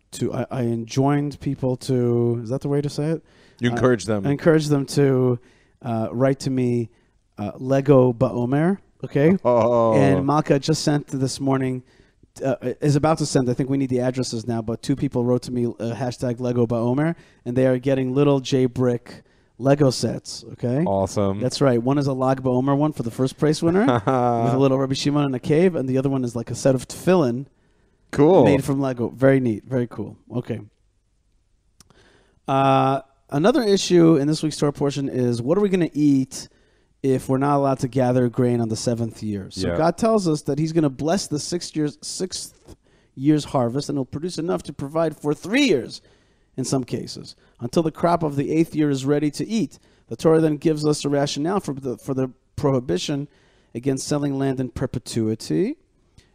enjoined people to. Is that the way to say it? You encourage them. I encourage them to write to me Lego Ba'omer. Okay. Oh. And Malka just sent this morning. Is about to send. I think we need the addresses now, but 2 people wrote to me hashtag Lego Ba'omer, and they are getting little J brick Lego sets. Okay, awesome. That's right. One is a Lag Ba'omer one for the first prize winner with a little Rabbi Shimon in a cave, and the other one is like a set of tefillin, made from Lego. Very neat, very cool. Okay. Another issue in this week's Torah portion is what are we going to eat if we're not allowed to gather grain on the 7th year? So God tells us that he's going to bless the 6th year's harvest, and he'll produce enough to provide for 3 years in some cases, until the crop of the 8th year is ready to eat. The Torah then gives us a rationale for the prohibition against selling land in perpetuity.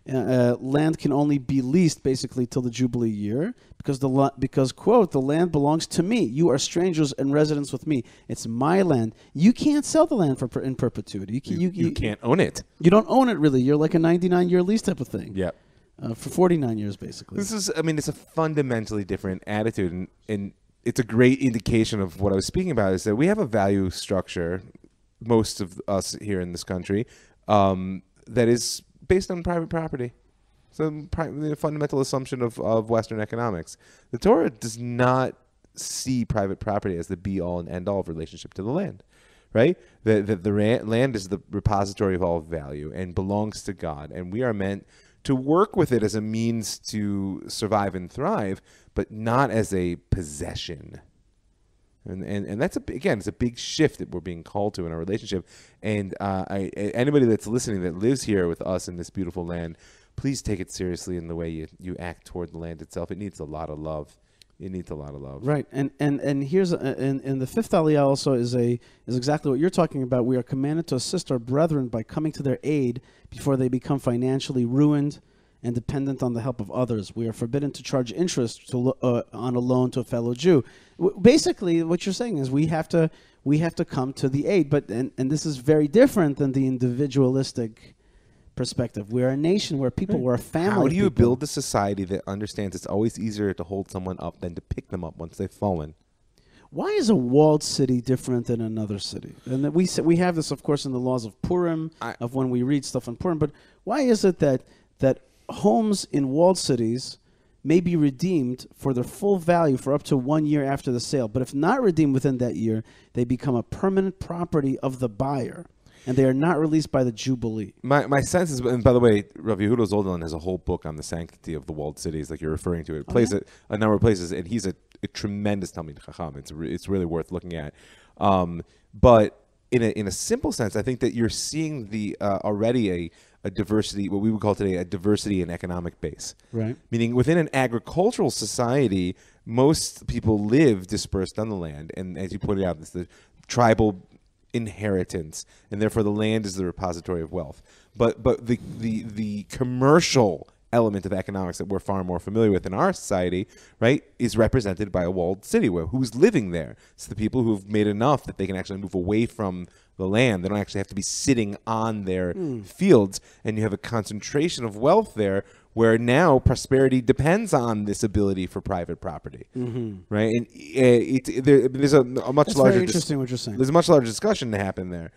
Land can only be leased basically till the Jubilee year because quote, the land belongs to me. You are strangers and residents with me. It's my land. You can't sell the land in perpetuity. You can't own it. You don't own it really. You're like a 99-year lease type of thing. Yep. For 49 years basically. It's a fundamentally different attitude, and it's a great indication of what I was speaking about is that we have a value structure, most of us here in this country, that is based on private property. So the fundamental assumption of Western economics. The Torah does not see private property as the be-all and end-all of relationship to the land, right? The land is the repository of all value and belongs to God, and we are meant to work with it as a means to survive and thrive, but not as a possession. And that's it's a big shift that we're being called to in our relationship. And anybody that's listening that lives here with us in this beautiful land, please take it seriously in the way you act toward the land itself. It needs a lot of love. It needs a lot of love. Right. And here's and the 5th aliyah also is exactly what you're talking about. We are commanded to assist our brethren by coming to their aid before they become financially ruined and dependent on the help of others. We are forbidden to charge interest on a loan to a fellow Jew. Basically, what you're saying is we have to come to the aid. But and this is very different than the individualistic perspective. We're a nation, we're people, we're a family. How do you build a society that understands it's always easier to hold someone up than to pick them up once they've fallen? Why is a walled city different than another city? And we have this, of course, in the laws of Purim, of when we read stuff on Purim. But why is it that homes in walled cities may be redeemed for their full value for up to 1 year after the sale, but if not redeemed within that year, they become a permanent property of the buyer, and they are not released by the Jubilee? My sense is, and by the way, Rav Yehuda Zoldan has a whole book on the sanctity of the walled cities, like you're referring to. It plays it a number of places, and he's a tremendous Talmid Chacham. It's really worth looking at. But in a simple sense, I think that you're seeing already a diversity, what we would call today a diversity in economic base. Right. Meaning within an agricultural society, most people live dispersed on the land. And as you pointed out, it's the tribal inheritance, and therefore the land is the repository of wealth. But the commercial element of economics that we're far more familiar with in our society, right, is represented by a walled city. Where who's living there? It's the people who've made enough that they can actually move away from the land. They don't actually have to be sitting on their fields, and you have a concentration of wealth there where now prosperity depends on this ability for private property, right? And there's a much That's larger. very interesting what you're saying. There's a much larger discussion to happen there.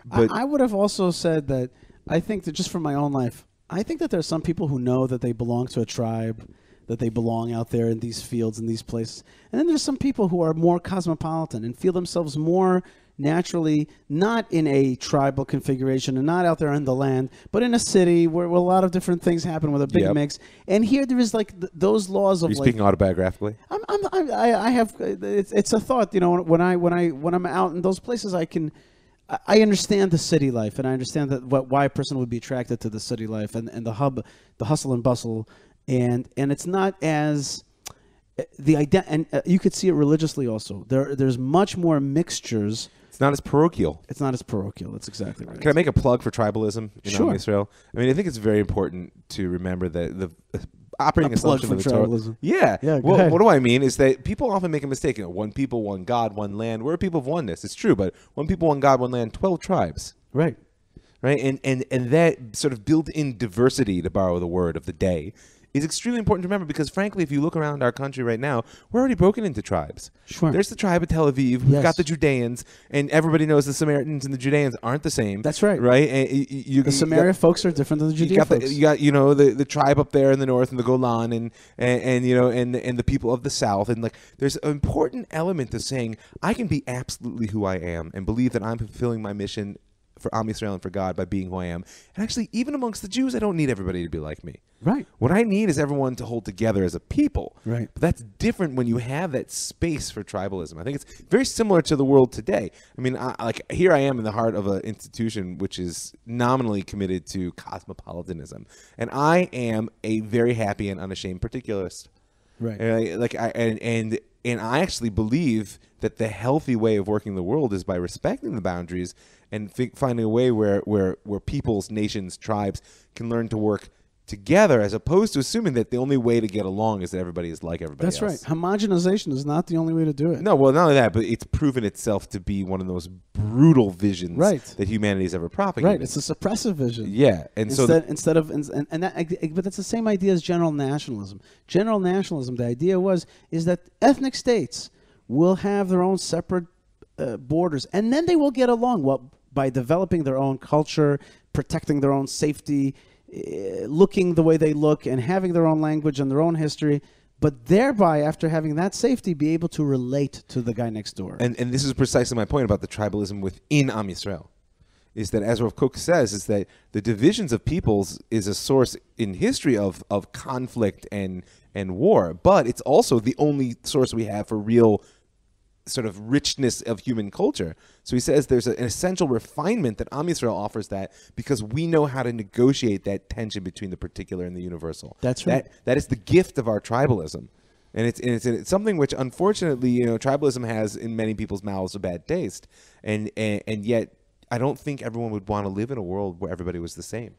But I would have also said that I think that just from my own life, I think that there are some people who know that they belong to a tribe, that they belong out there in these fields, in these places. And then there's some people who are more cosmopolitan and feel themselves more naturally not in a tribal configuration and not out there in the land, but in a city where a lot of different things happen with a big mix. And here there is like those laws of Are you speaking autobiographically? I have it's a thought, you know, when I'm out in those places, I understand the city life, and I understand that why a person would be attracted to the city life and the hustle and bustle, and it's not as and you could see it religiously also. There's much more mixtures. It's not as parochial. It's not as parochial. That's exactly right. Can I make a plug for tribalism in Sure. Israel? I mean, I think it's very important to remember that the operating A plug assumption for of the Torah. tribalism. Yeah. Yeah, go Well, ahead. what do I mean is that people often make a mistake. You know, one people, one God, one land. We're a people of oneness. It's true, but one people, one God, one land. 12 tribes. Right. Right, and that sort of built-in diversity, to borrow the word of the day, is extremely important to remember because, frankly, if you look around our country right now, we're already broken into tribes. Sure. There's the tribe of Tel Aviv. We've Yes. got the Judeans, and everybody knows the Samaritans and the Judeans aren't the same. That's right. Right? And The Samaria folks are different than the Judea folks. You got the tribe up there in the north and the Golan and the people of the south, and like there's an important element of saying I can be absolutely who I am and believe that I'm fulfilling my mission for Am Yisrael and for God by being who I am. And actually, even amongst the Jews, I don't need everybody to be like me. Right. What I need is everyone to hold together as a people. Right. But that's different when you have that space for tribalism. I think it's very similar to the world today. I mean, here I am in the heart of an institution which is nominally committed to cosmopolitanism, and I am a very happy and unashamed particularist. Right. And I actually believe that the healthy way of working the world is by respecting the boundaries and finding a way where peoples, nations, tribes can learn to work together, as opposed to assuming that the only way to get along is that everybody is like everybody else. That's right. Homogenization is not the only way to do it. No, well, not only that, but it's proven itself to be one of the most brutal visions that humanity has ever propagated. Right. It's a suppressive vision. Yeah, and but that's the same idea as general nationalism. General nationalism, the idea is that ethnic states will have their own separate borders, and then they will get along. Well, by developing their own culture, protecting their own safety, looking the way they look, and having their own language and their own history, but thereby, after having that safety, be able to relate to the guy next door. And this is precisely my point about the tribalism within Am Yisrael, is that, as Rav Kook says, is that the divisions of peoples is a source in history of conflict and war, but it's also the only source we have for real sort of richness of human culture. So he says there's an essential refinement that Am Yisrael offers that because we know how to negotiate that tension between the particular and the universal. That's right. That is the gift of our tribalism. And it's something which, unfortunately, tribalism has in many people's mouths a bad taste. And yet I don't think everyone would want to live in a world where everybody was the same.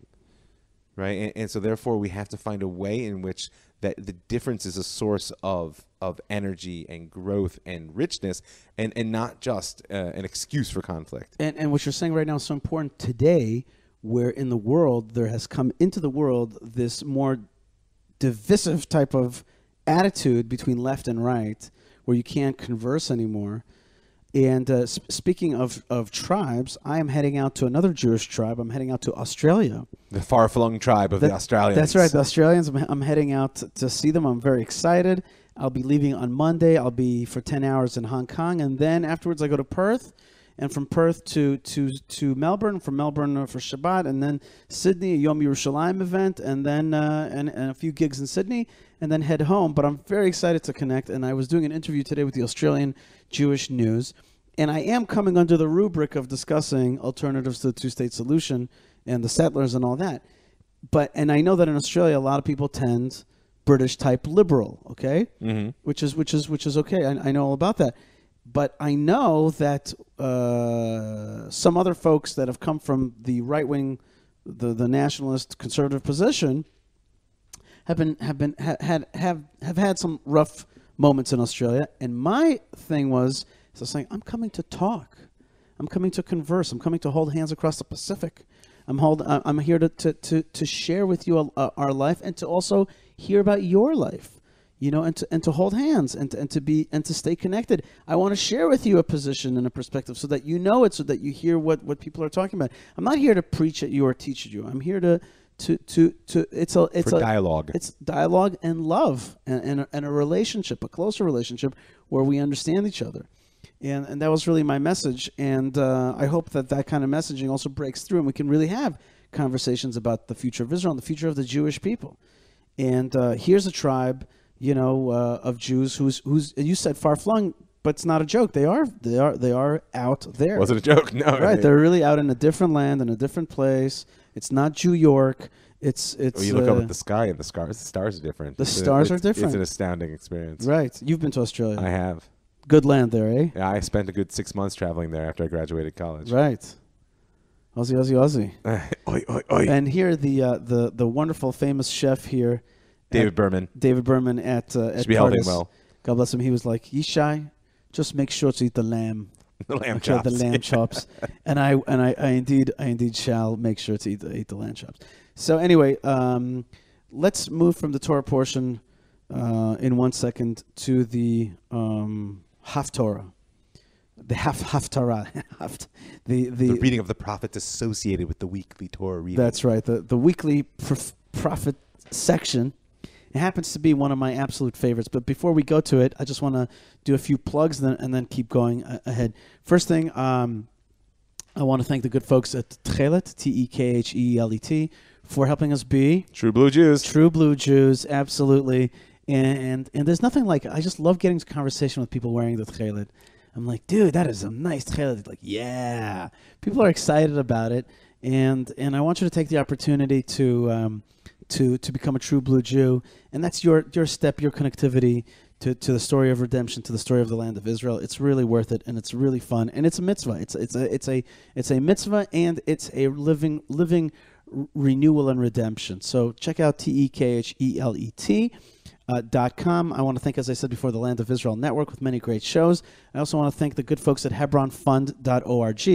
Right? And so therefore we have to find a way in which that the difference is a source of energy and growth and richness and not just an excuse for conflict. And what you're saying right now is so important today, where in the world there has come into the world this more divisive type of attitude between left and right, where you can't converse anymore. And speaking of tribes, I am heading out to another Jewish tribe. I'm heading out to Australia. The far-flung tribe of the Australians. That's right, the Australians. I'm heading out to see them. I'm very excited. I'll be leaving on Monday. I'll be for 10 hours in Hong Kong. And then afterwards I go to Perth. And from Perth to Melbourne, from Melbourne for Shabbat, and then Sydney, a Yom Yerushalayim event, and then and a few gigs in Sydney, and then head home. But I'm very excited to connect, and I was doing an interview today with the Australian Jewish News, and I am coming under the rubric of discussing alternatives to the two-state solution and the settlers and all that. And I know that in Australia, a lot of people tend British-type liberal, okay, which is okay. I know all about that. But I know that some other folks that have come from the right wing, the nationalist conservative position, have had some rough moments in Australia, and my thing was saying, I'm coming to talk, I'm coming to converse, I'm coming to hold hands across the Pacific. I'm here to share with you our life, and to also hear about your life, and to hold hands and to stay connected. I want to share with you a position and a perspective so that you know it, so that you hear what people are talking about. I'm not here to preach at you or teach at you. I'm here to it's dialogue. It's dialogue and love and a relationship, a closer relationship where we understand each other. And that was really my message. And I hope that kind of messaging also breaks through, and we can really have conversations about the future of Israel and the future of the Jewish people. And here's a tribe, of Jews who's you said far flung, but it's not a joke. They are out there. Wasn't a joke, no. Right, they're really out in a different land, in a different place. It's not Jew York. It's. You look up at the sky, and the stars are different. The stars are different. It's an astounding experience. Right, you've been to Australia. I have. Good land there, eh? Yeah, I spent a good 6 months traveling there after I graduated college. Right. Aussie, Aussie, Aussie. Oi, oi, oi. And here, the wonderful, famous chef here, David Berman. David Berman at Should be helping well. God bless him. He was like, Yishai, just make sure to eat the lamb. The lamb chops. The lamb chops. And I indeed shall make sure to eat the lamb chops. So anyway, let's move from the Torah portion in 1 second to the Haftorah. The Haftarah. the reading of the prophets associated with the weekly Torah reading. That's right. The weekly prophet section. It happens to be one of my absolute favorites. But before we go to it, I just want to do a few plugs and then keep going ahead. First thing, I want to thank the good folks at Tchelet, Tekhelet, for helping us be True Blue Jews. True Blue Jews, absolutely. And there's nothing like, I just love getting into conversation with people wearing the Tchelet. I'm like, dude, that is a nice Tchelet. Like, yeah. People are excited about it. And I want you to take the opportunity to become a true blue Jew, and that's your step, your connectivity to the story of redemption, to the story of the land of Israel. It's really worth it, and it's really fun, and it's a mitzvah. It's a mitzvah, and it's a living renewal and redemption. So check out TEKHELET.com. I want to thank, as I said before, the Land of Israel Network with many great shows. I also want to thank the good folks at HebronFund.org,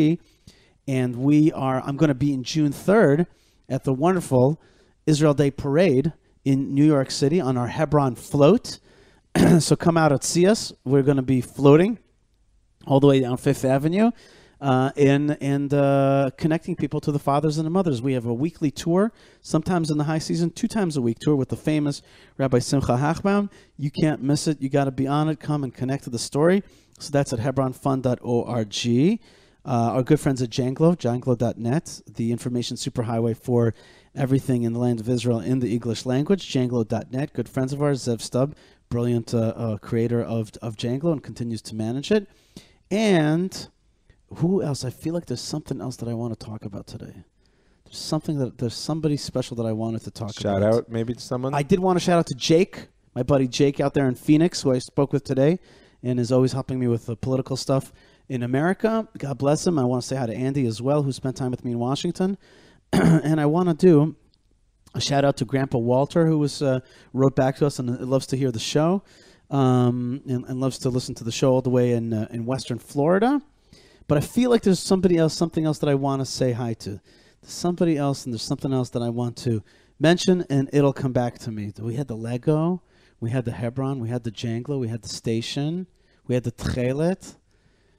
and I'm going to be in June 3rd at the wonderful Israel Day Parade in New York City on our Hebron float. So come out and see us. We're going to be floating all the way down Fifth Avenue and connecting people to the fathers and the mothers. We have a weekly tour, sometimes in the high season, 2 times a week tour with the famous Rabbi Simcha Hachbaum. You can't miss it. You got to be on it. Come and connect to the story. So that's at HebronFund.org. Our good friends at Janglo.net, the information superhighway for everything in the land of Israel in the English language. Janglo.net, good friends of ours. Zev Stubb, brilliant creator of Janglo, and continues to manage it. And who else? I feel like there's something else that I want to talk about today. There's somebody special that I wanted to talk about. Shout out maybe to someone? I did want to shout out to Jake, my buddy Jake out there in Phoenix, who I spoke with today and is always helping me with the political stuff in America. God bless him. I want to say hi to Andy as well, who spent time with me in Washington. And I want to do a shout out to Grandpa Walter, who wrote back to us and loves to hear the show and loves to listen to the show all the way in Western Florida. But I feel like there's something else that I want to say hi to. There's somebody else, and there's something else that I want to mention, and it'll come back to me. We had the Lego, we had the Hebron, we had the Janglo, we had the station, we had the Tchelet,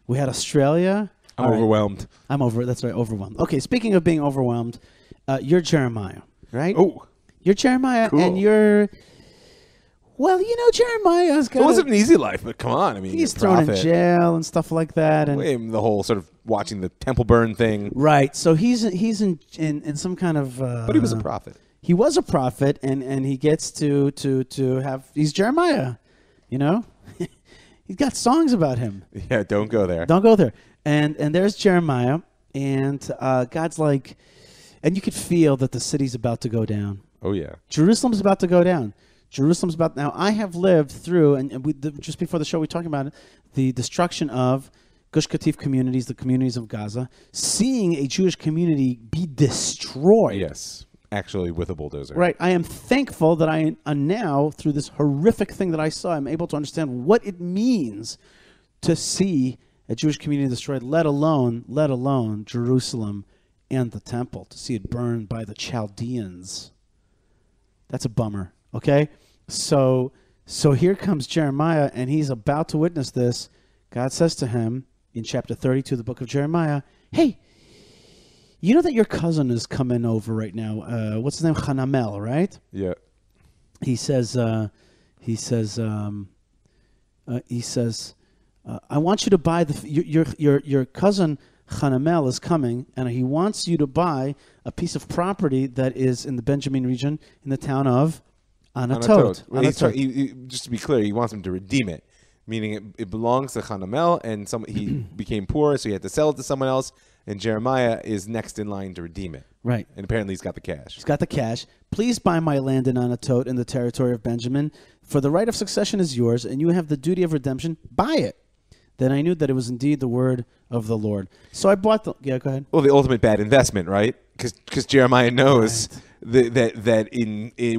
we had Australia. I'm overwhelmed. That's right, overwhelmed. Okay, speaking of being overwhelmed, you're Jeremiah, right? Oh. You're Jeremiah, cool. And you're... Well, Jeremiah's got... It wasn't an easy life, but come on. I mean, he's thrown in jail and stuff like that. And the whole sort of watching the temple burn thing. Right. So he's in some kind of... but he was a prophet. He was a prophet, and he gets to have... He's Jeremiah, He's got songs about him. Yeah, don't go there. Don't go there. And there's Jeremiah, and God's like... And you could feel that the city's about to go down. Oh, yeah. Jerusalem's about to go down. Now, I have lived through, and just before the show we talked about it, the destruction of Gush Katif communities, the communities of Gaza, seeing a Jewish community be destroyed. Yes. actually with a bulldozer. Right. I am thankful that I now, through this horrific thing that I saw, I'm able to understand what it means to see a Jewish community destroyed, let alone Jerusalem and the temple, to see it burned by the Chaldeans. That's a bummer, okay? So here comes Jeremiah, and he's about to witness this. God says to him in chapter 32 of the book of Jeremiah, hey, you know that your cousin is coming over right now. What's his name? Hanamel, right? Yeah. He says, I want you to buy your cousin Hanamel is coming, and he wants you to buy a piece of property that is in the Benjamin region in the town of Anatot. Well, just to be clear, he wants him to redeem it, meaning it belongs to Hanamel, and he became poor, so he had to sell it to someone else, and Jeremiah is next in line to redeem it. Right. And apparently he's got the cash. He's got the cash. Please buy my land in Anatot in the territory of Benjamin, for the right of succession is yours, and you have the duty of redemption. Buy it. Then I knew that it was indeed the word of the Lord. So I bought the... Yeah, go ahead. Well, the ultimate bad investment, right? Because Jeremiah knows that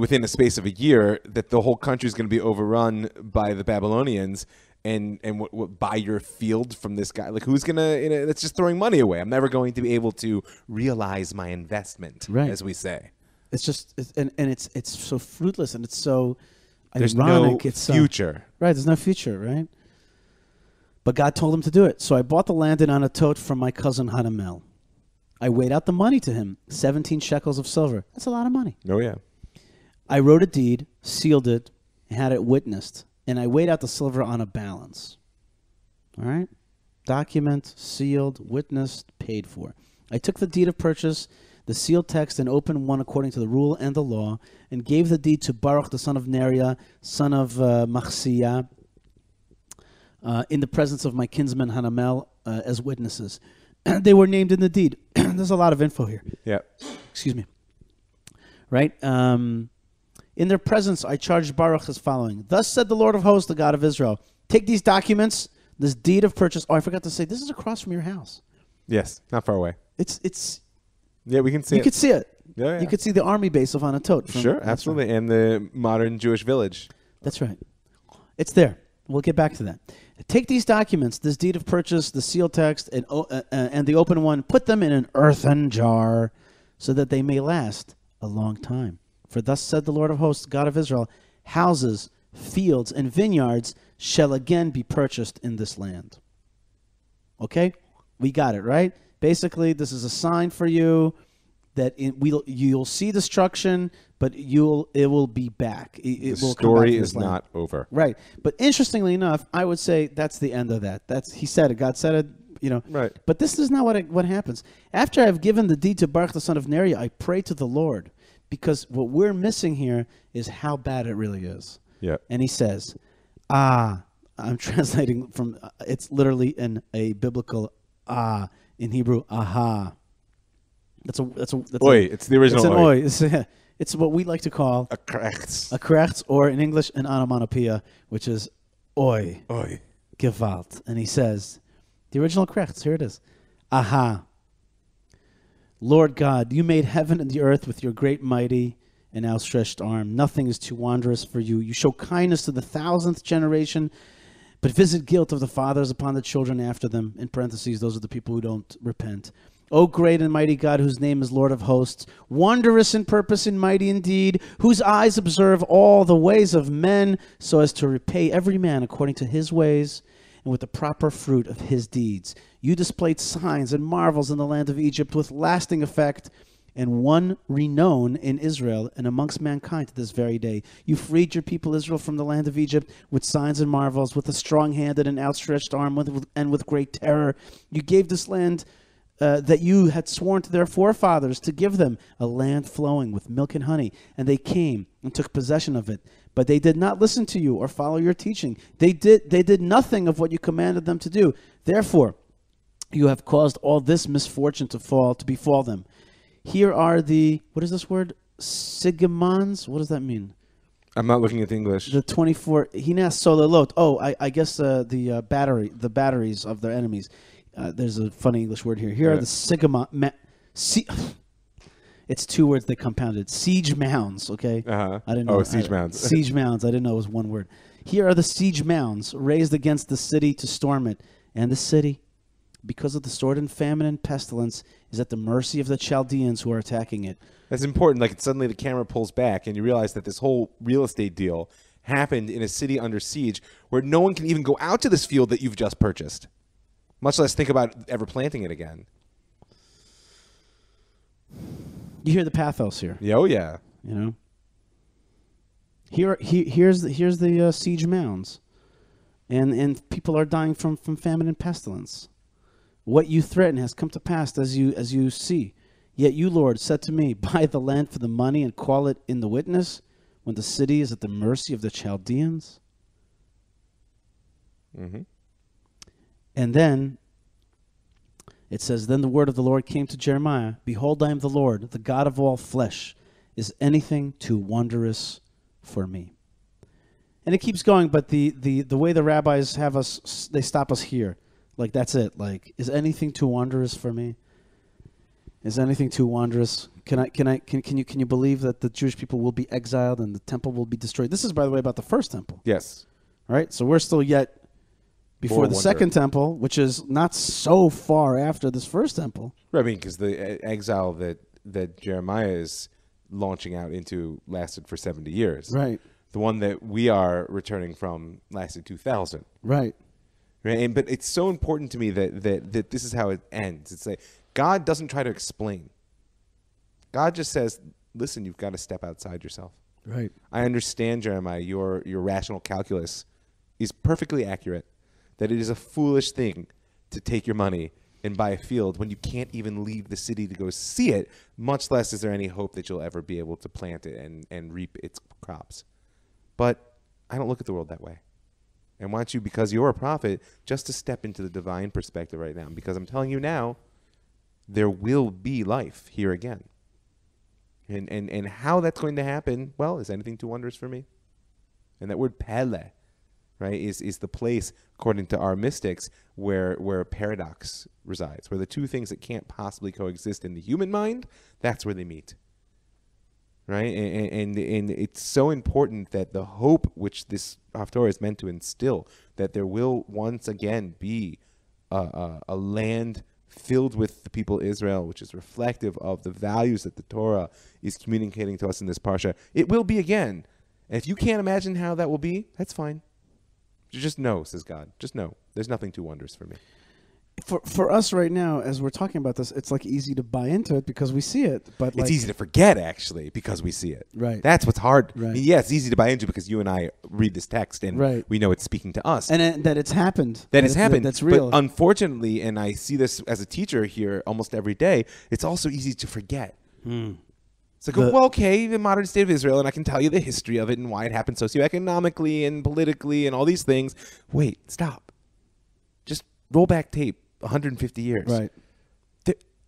within a space of a year that the whole country is going to be overrun by the Babylonians, and what buy your field from this guy? Like, who's gonna? That's just throwing money away. I'm never going to be able to realize my investment, right, as we say. It's just it's so fruitless, and it's so there's ironic. No it's future. Right. There's no future. Right. But God told him to do it. So I bought the land in Anatot from my cousin Hanamel. I weighed out the money to him, 17 shekels of silver. That's a lot of money. Oh, yeah. I wrote a deed, sealed it, and had it witnessed. And I weighed out the silver on a balance. All right? Document, sealed, witnessed, paid for. I took the deed of purchase, the sealed text, and opened one according to the rule and the law, and gave the deed to Baruch, the son of Neriah, son of Machsiyah, in the presence of my kinsman Hanamel as witnesses. They were named in the deed. There's a lot of info here. Yeah. Excuse me. Right? In their presence, I charged Baruch as following. Thus said the Lord of hosts, the God of Israel. Take these documents, this deed of purchase. Oh, I forgot to say, this is across from your house. Yes, not far away. It's. Yeah, we can see it. You could see it. Yeah. You could see the army base of Anatot. Sure, absolutely. And the modern Jewish village. That's right. It's there. We'll get back to that. Take these documents, this deed of purchase, the sealed text, and the open one, put them in an earthen jar so that they may last a long time. For thus said the Lord of hosts, God of Israel, houses, fields, and vineyards shall again be purchased in this land. Okay? We got it, right? Basically, this is a sign for you that you'll see destruction, but it will be back. The story is not over. Right. But interestingly enough, I would say that's the end of that. He said it. God said it. Right. But this is not what happens. After I've given the deed to Baruch the son of Neriah, I pray to the Lord, because what we're missing here is how bad it really is. Yeah. And he says, I'm translating from, it's literally in a biblical in Hebrew, aha. That's oi. It's the original oi. It's what we like to call a krechts. A krechts, or in English, an onomatopoeia, which is oi. Oi. Gewalt. And he says, the original krechts, here it is. Aha. Lord God, you made heaven and the earth with your great mighty and outstretched arm. Nothing is too wondrous for you. You show kindness to the 1,000th generation, but visit guilt of the fathers upon the children after them. In parentheses, those are the people who don't repent. O great and mighty God, whose name is Lord of hosts, wondrous in purpose and mighty indeed, whose eyes observe all the ways of men, so as to repay every man according to his ways and with the proper fruit of his deeds. You displayed signs and marvels in the land of Egypt with lasting effect, and one renown in Israel and amongst mankind to this very day. You freed your people Israel from the land of Egypt with signs and marvels, with a strong hand and an outstretched arm, and with great terror. You gave this land that you had sworn to their forefathers to give them, a land flowing with milk and honey. And they came and took possession of it. But they did not listen to you or follow your teaching. They did nothing of what you commanded them to do. Therefore, you have caused all this misfortune to befall them. Here are what is this word? Sigamons? What does that mean? I'm not looking at the English. The 24 Hinas Solelot. Oh, I guess the batteries of their enemies. There's a funny English word here. Here are the Sigamon. It's two words they compounded. Siege mounds, okay? Uh-huh. I didn't know. Siege mounds. Siege mounds. I didn't know it was one word. Here are the siege mounds raised against the city to storm it. And the city, because of the sword and famine and pestilence, is at the mercy of the Chaldeans who are attacking it. That's important. Like, suddenly the camera pulls back and you realize that this whole real estate deal happened in a city under siege where no one can even go out to this field that you've just purchased, much less think about ever planting it again. You hear the pathos here. Oh, yeah. You know? Here's the siege mounds. And people are dying from famine and pestilence. What you threaten has come to pass as you see. Yet you, Lord, said to me, buy the land for the money and call it in the witness when the city is at the mercy of the Chaldeans. Mm-hmm. And then it says, then the word of the Lord came to Jeremiah. Behold, I am the Lord, the God of all flesh. Is anything too wondrous for me? And it keeps going, but the way the rabbis have us, they stop us here. Like, that's it. Like, is anything too wondrous for me? Is anything too wondrous? Can you believe that the Jewish people will be exiled and the temple will be destroyed? This is, by the way, about the first temple. Yes. Right? So we're still yet before the second temple, which is not so far after this first temple. Right, I mean, because the exile that Jeremiah is launching out into lasted for 70 years. Right. The one that we are returning from lasted 2,000. Right. Right. But it's so important to me that this is how it ends. It's like God doesn't try to explain. God just says, listen, you've got to step outside yourself. Right. I understand, Jeremiah, your rational calculus is perfectly accurate, that it is a foolish thing to take your money and buy a field when you can't even leave the city to go see it, much less is there any hope that you'll ever be able to plant it and reap its crops. But I don't look at the world that way. I want you, because you're a prophet, just to step into the divine perspective right now. Because I'm telling you now, there will be life here again. And how that's going to happen, well, is anything too wondrous for me? And that word pele, right, is the place, according to our mystics, where paradox resides, where the two things that can't possibly coexist in the human mind, that's where they meet. Right? And it's so important that the hope which this Haftorah is meant to instill, that there will once again be a land filled with the people of Israel, which is reflective of the values that the Torah is communicating to us in this parsha. It will be again. And if you can't imagine how that will be, that's fine. Just know, says God. Just know. There's nothing too wondrous for me. For us right now, as we're talking about this, it's like easy to buy into it because we see it. But it's easy to forget, actually, because we see it. Right. That's what's hard. Right. I mean, yeah, it's easy to buy into because you and I read this text and we know it's speaking to us. And that it's happened. That it's happened. That's real. But unfortunately, and I see this as a teacher here almost every day, it's also easy to forget. It's like, well, okay, the modern state of Israel, and I can tell you the history of it and why it happened socioeconomically and politically and all these things. Wait, stop. Just roll back tape 150 years. Right.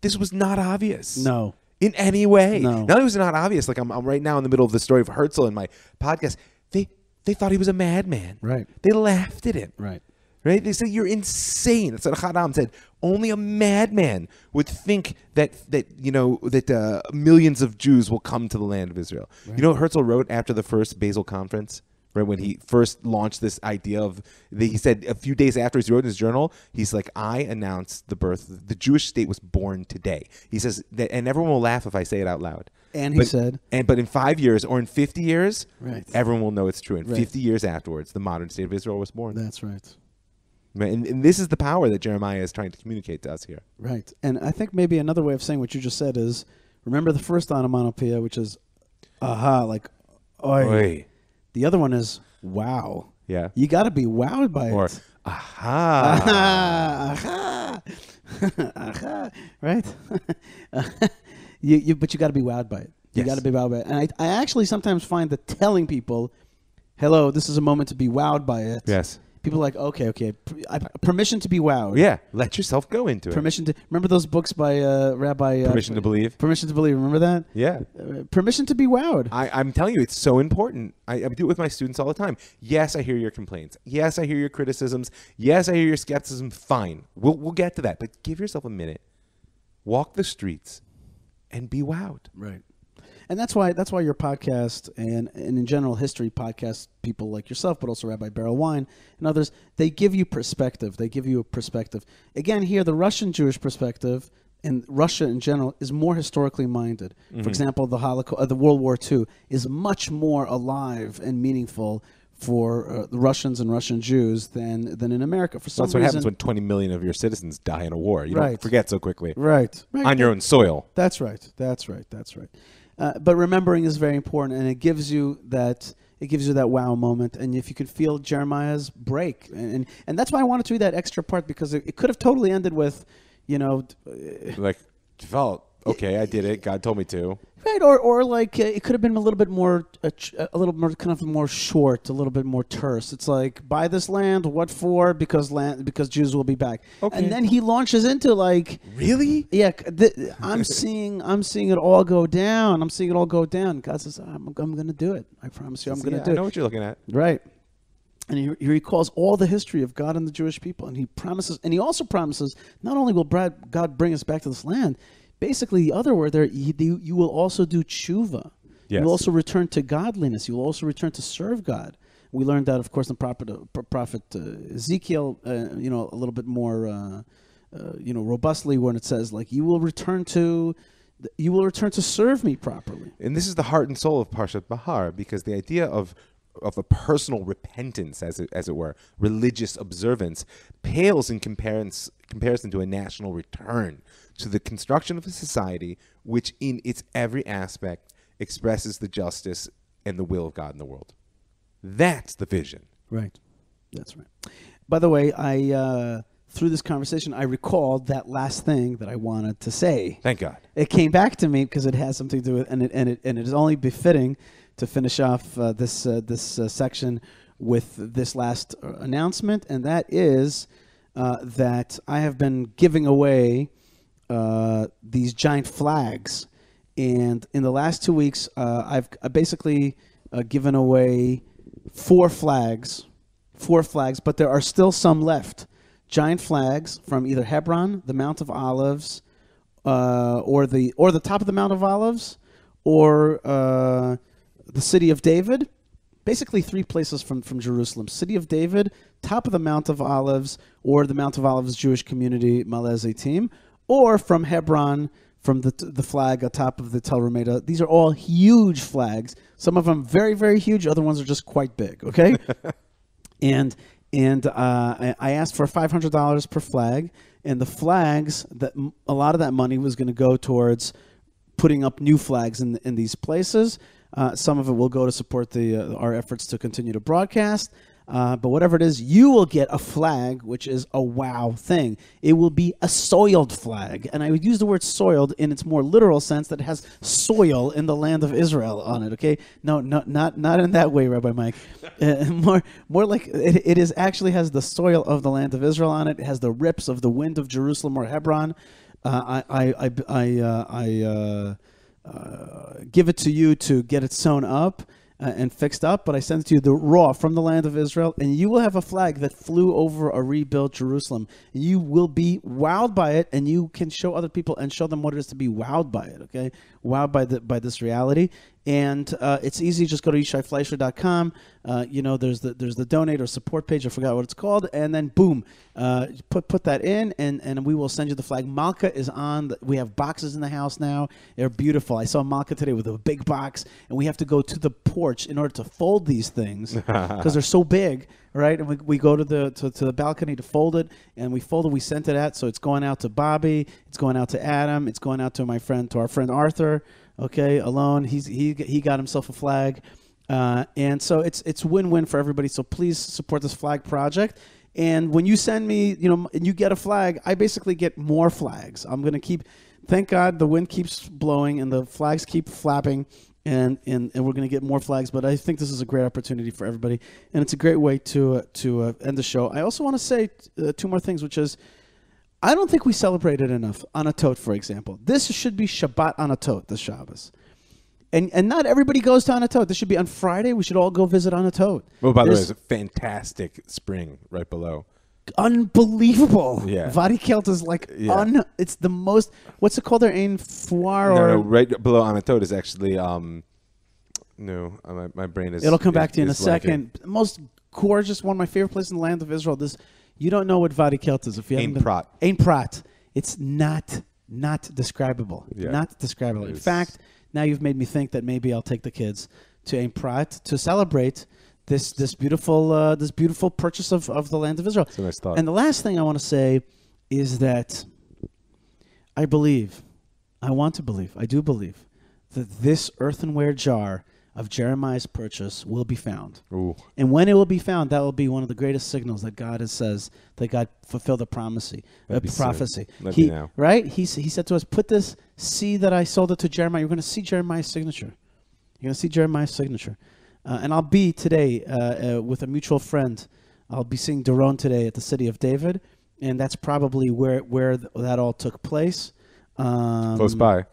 This was not obvious. No. In any way. No. Not only was it not obvious, like I'm right now in the middle of the story of Herzl in my podcast. They thought he was a madman. Right. They laughed at him. Right. Right? They said, you're insane. That's what Chadam said. Only a madman would think that millions of Jews will come to the land of Israel. Right. You know what Herzl wrote after the first Basel conference? Right, when he first launched this idea of, he said a few days after he wrote in his journal, he's like, I announced the birth, the Jewish state was born today. He says that, and everyone will laugh if I say it out loud. And he said, but in 5 years or in 50 years, right, everyone will know it's true. And 50 years afterwards, the modern state of Israel was born. That's right. And this is the power that Jeremiah is trying to communicate to us here. Right. And I think maybe another way of saying what you just said is, remember the first onomatopoeia, which is, aha, like, oi. Oi. The other one is, wow. Yeah. You got to be wowed by or, it. Aha. Aha. Aha. Aha. Right? But you got to be wowed by it. You got to be wowed by it. And I actually sometimes find that telling people, hello, this is a moment to be wowed by it. Yes. People are like, okay. Permission to be wowed. Yeah, let yourself go into it. Permission to remember those books by Rabbi. Permission to Believe. Permission to Believe. Remember that? Yeah. Permission to be wowed. I'm telling you, it's so important. I do it with my students all the time. Yes, I hear your complaints. Yes, I hear your criticisms. Yes, I hear your skepticism. Fine, we'll get to that. But give yourself a minute. Walk the streets and be wowed. Right. And that's why your podcast and in general history podcasts, people like yourself, but also Rabbi Beryl Wine and others, they give you perspective. They give you a perspective. Again, here, the Russian Jewish perspective and Russia in general is more historically minded. For example, the Holocaust, the World War II is much more alive and meaningful for the Russians and Russian Jews than in America. For some That's what reason, happens when 20 million of your citizens die in a war. You Right. don't forget so quickly. right On your own soil. That's right. But remembering is very important, and it gives you that wow moment. And if you could feel Jeremiah's break, and that's why I wanted to read that extra part, because it could have totally ended with, Like, felt, okay, I did it. God told me to. right, or like it could have been a little bit more, a little more kind of more short, a little bit more terse. It's like, buy this land, what for? Because Jews will be back. Okay. And then he launches into like, Really? yeah, I'm seeing it all go down. I'm seeing it all go down. God says, I'm going to do it. I promise you, I'm going to do I it. know what you're looking at. Right. And he recalls all the history of God and the Jewish people, and he also promises, not only will God bring us back to this land, basically the other word there, you will also do tshuva. Yes. You will also return to godliness. You will also return to serve God. We learned that, of course, in prophet Ezekiel, a little bit more, robustly, when it says, like, you will return to serve me properly. And this is the heart and soul of Parshat Bahar, because the idea of a personal repentance, as it were, religious observance, pales in comparison to a national return to the construction of a society which in its every aspect expresses the justice and the will of God in the world. That's the vision. Right. That's right. By the way, through this conversation, I recalled that last thing that I wanted to say. Thank God. It came back to me because it has something to do with, and it is only befitting to finish off this section with this last announcement, and that is that I have been giving away these giant flags, and in the last 2 weeks, I've basically given away 4 flags, but there are still some left. Giant flags from either Hebron, the Mount of Olives, or the top of the Mount of Olives, or the city of David. Basically 3 places from Jerusalem: City of David, top of the Mount of Olives, or the Mount of Olives Jewish community, Maleh Zaytim, or from Hebron, from the flag atop of the Tel Rameda. These are all huge flags. Some of them very, very huge. Other ones are just quite big. Okay, and I asked for $500 per flag, and the flags, that a lot of that money was going to go towards putting up new flags in these places. Some of it will go to support our efforts to continue to broadcast. But whatever it is, you will get a flag, which is a wow thing. It will be a soiled flag. And I would use the word soiled in its more literal sense, that it has soil in the land of Israel on it, okay? No, not in that way, Rabbi Mike. More like it is actually has the soil of the land of Israel on it. It has the rips of the wind of Jerusalem or Hebron. Give it to you to get it sewn up and fixed up, but I send it to you the raw from the land of Israel, and you will have a flag that flew over a rebuilt Jerusalem. And you will be wowed by it, and you can show other people and show them what it is to be wowed by it, okay? Wowed by this reality. And it's easy. Just go to YishaiFleischer.com. There's the donate or support page. I forgot what it's called. And then boom, put that in, and we will send you the flag. Malka is on. We have boxes in the house now. They're beautiful. I saw Malka today with a big box, and we have to go to the porch in order to fold these things because they're so big, right? And we go to the balcony to fold it, and we fold it. We sent it out, so it's going out to Bobby. It's going out to Adam. It's going out to our friend Arthur. Okay, alone. He got himself a flag, and so it's win-win for everybody. So please support this flag project. And when you send me, and you get a flag, I basically get more flags. I'm gonna keep. Thank God the wind keeps blowing and the flags keep flapping, and we're gonna get more flags. But I think this is a great opportunity for everybody, and it's a great way to end the show. I also want to say 2 more things, which is, I don't think we celebrate it enough. Anatot, for example. This should be Shabbat Anatot, the Shabbos. And not everybody goes to Anatot. This should be on Friday. We should all go visit Anatot. Well, by the way, there's a fantastic spring right below. unbelievable. Yeah. Wadi Kelt is like it's the most. What's it called there? Ein Foire or No, right below Amatot is actually my brain is. It'll come back to you in a is second. Most gorgeous, one of my favorite places in the land of Israel. This you don't know what Wadi Kelt is if you haven't been. Prat. Ein Prat. It's not describable. Yeah. Not describable. In fact, now you've made me think that maybe I'll take the kids to Ein Prat to celebrate this beautiful purchase of the land of Israel. That's a nice thought. And the last thing I want to say is that I do believe that this earthenware jar of Jeremiah's purchase will be found. Ooh. And when it will be found, that will be one of the greatest signals that God says that God fulfilled the prophecy. Let me know. Right? He said to us, put this, see that I sold it to Jeremiah. You're going to see Jeremiah's signature. You're going to see Jeremiah's signature. And I'll be today with a mutual friend. I'll be seeing Doron today at the city of David. And that's probably where that all took place. Close by.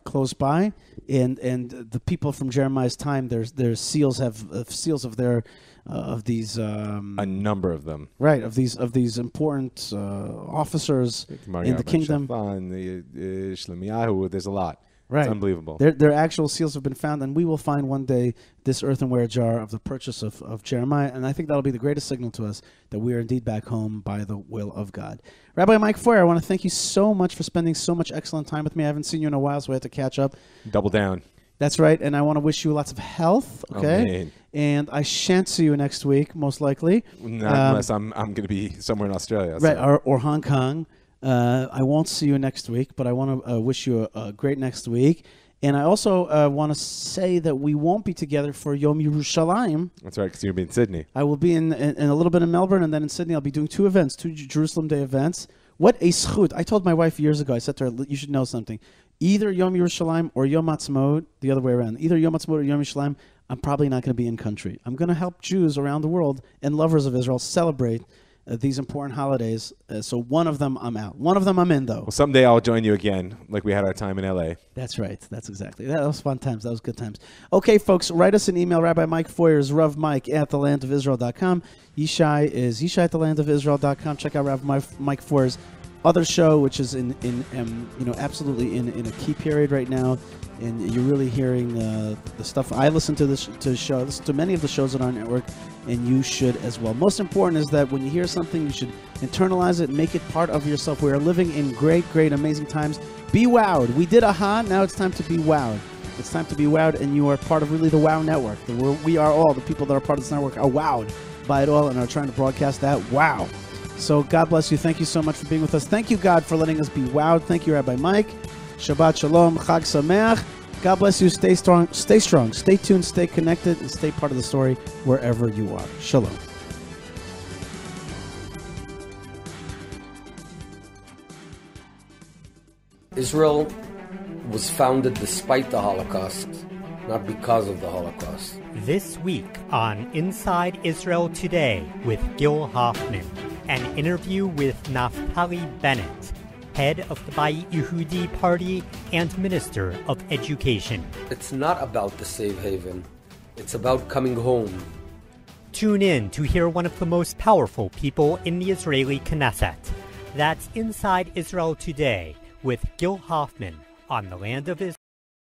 And the people from Jeremiah's time, their seals have seals of their of these a number of them, right, of these important officers in the kingdom. Shlomiyahu, there's a lot. Right. It's unbelievable. Their actual seals have been found, and we will find one day this earthenware jar of the purchase of Jeremiah, and I think that'll be the greatest signal to us that we are indeed back home by the will of God. Rabbi Mike Feuer, I want to thank you so much for spending so much excellent time with me. I haven't seen you in a while, so we have to catch up. Double down. That's right, and I want to wish you lots of health, okay? Amen. And I shan't see you next week, most likely. Not unless I'm going to be somewhere in Australia. Right, or Hong Kong. I won't see you next week, but I want to wish you a great next week. And I also want to say that we won't be together for Yom Yerushalayim. That's right, because you'll be in Sydney. I will be in a little bit in Melbourne, and then in Sydney I'll be doing two Jerusalem Day events. What a schut. I told my wife years ago, I said to her, you should know something. Either Yom Yerushalayim or Yom Ha'atzmaut, the other way around. Either Yom Ha'atzmaut or Yom Yerushalayim, I'm probably not going to be in country. I'm going to help Jews around the world and lovers of Israel celebrate these important holidays. So one of them I'm out. One of them I'm in, though. Well, someday I'll join you again, like we had our time in L.A. That's right. That's exactly. That was fun times. That was good times. Okay, folks, write us an email. Rabbi Mike Feuer is ravmike@thelandofisrael.com. Yishai is yishai@thelandofisrael.com. Check out Rabbi Mike Feuer's other show, which is absolutely in a key period right now. And you're really hearing the stuff. I listen to listen to many of the shows on our network, and you should as well. Most important is that when you hear something, you should internalize it and make it part of yourself. We are living in great, great, amazing times. Be wowed. We did aha. Now it's time to be wowed. It's time to be wowed, and you are part of really the Wow Network. We are all, the people that are part of this network are wowed by it all and are trying to broadcast that wow. So God bless you. Thank you so much for being with us. Thank you, God, for letting us be wowed. Thank you, Rabbi Mike. Shabbat Shalom. Chag Sameach. God bless you. Stay strong. Stay tuned. Stay connected. And stay part of the story wherever you are. Shalom. Israel was founded despite the Holocaust, not because of the Holocaust. This week on Inside Israel Today with Gil Hoffman, an interview with Naftali Bennett, head of the Bayit Yehudi Party and Minister of Education. It's not about the safe haven. It's about coming home. Tune in to hear one of the most powerful people in the Israeli Knesset. That's Inside Israel Today with Gil Hoffman on the Land of Israel.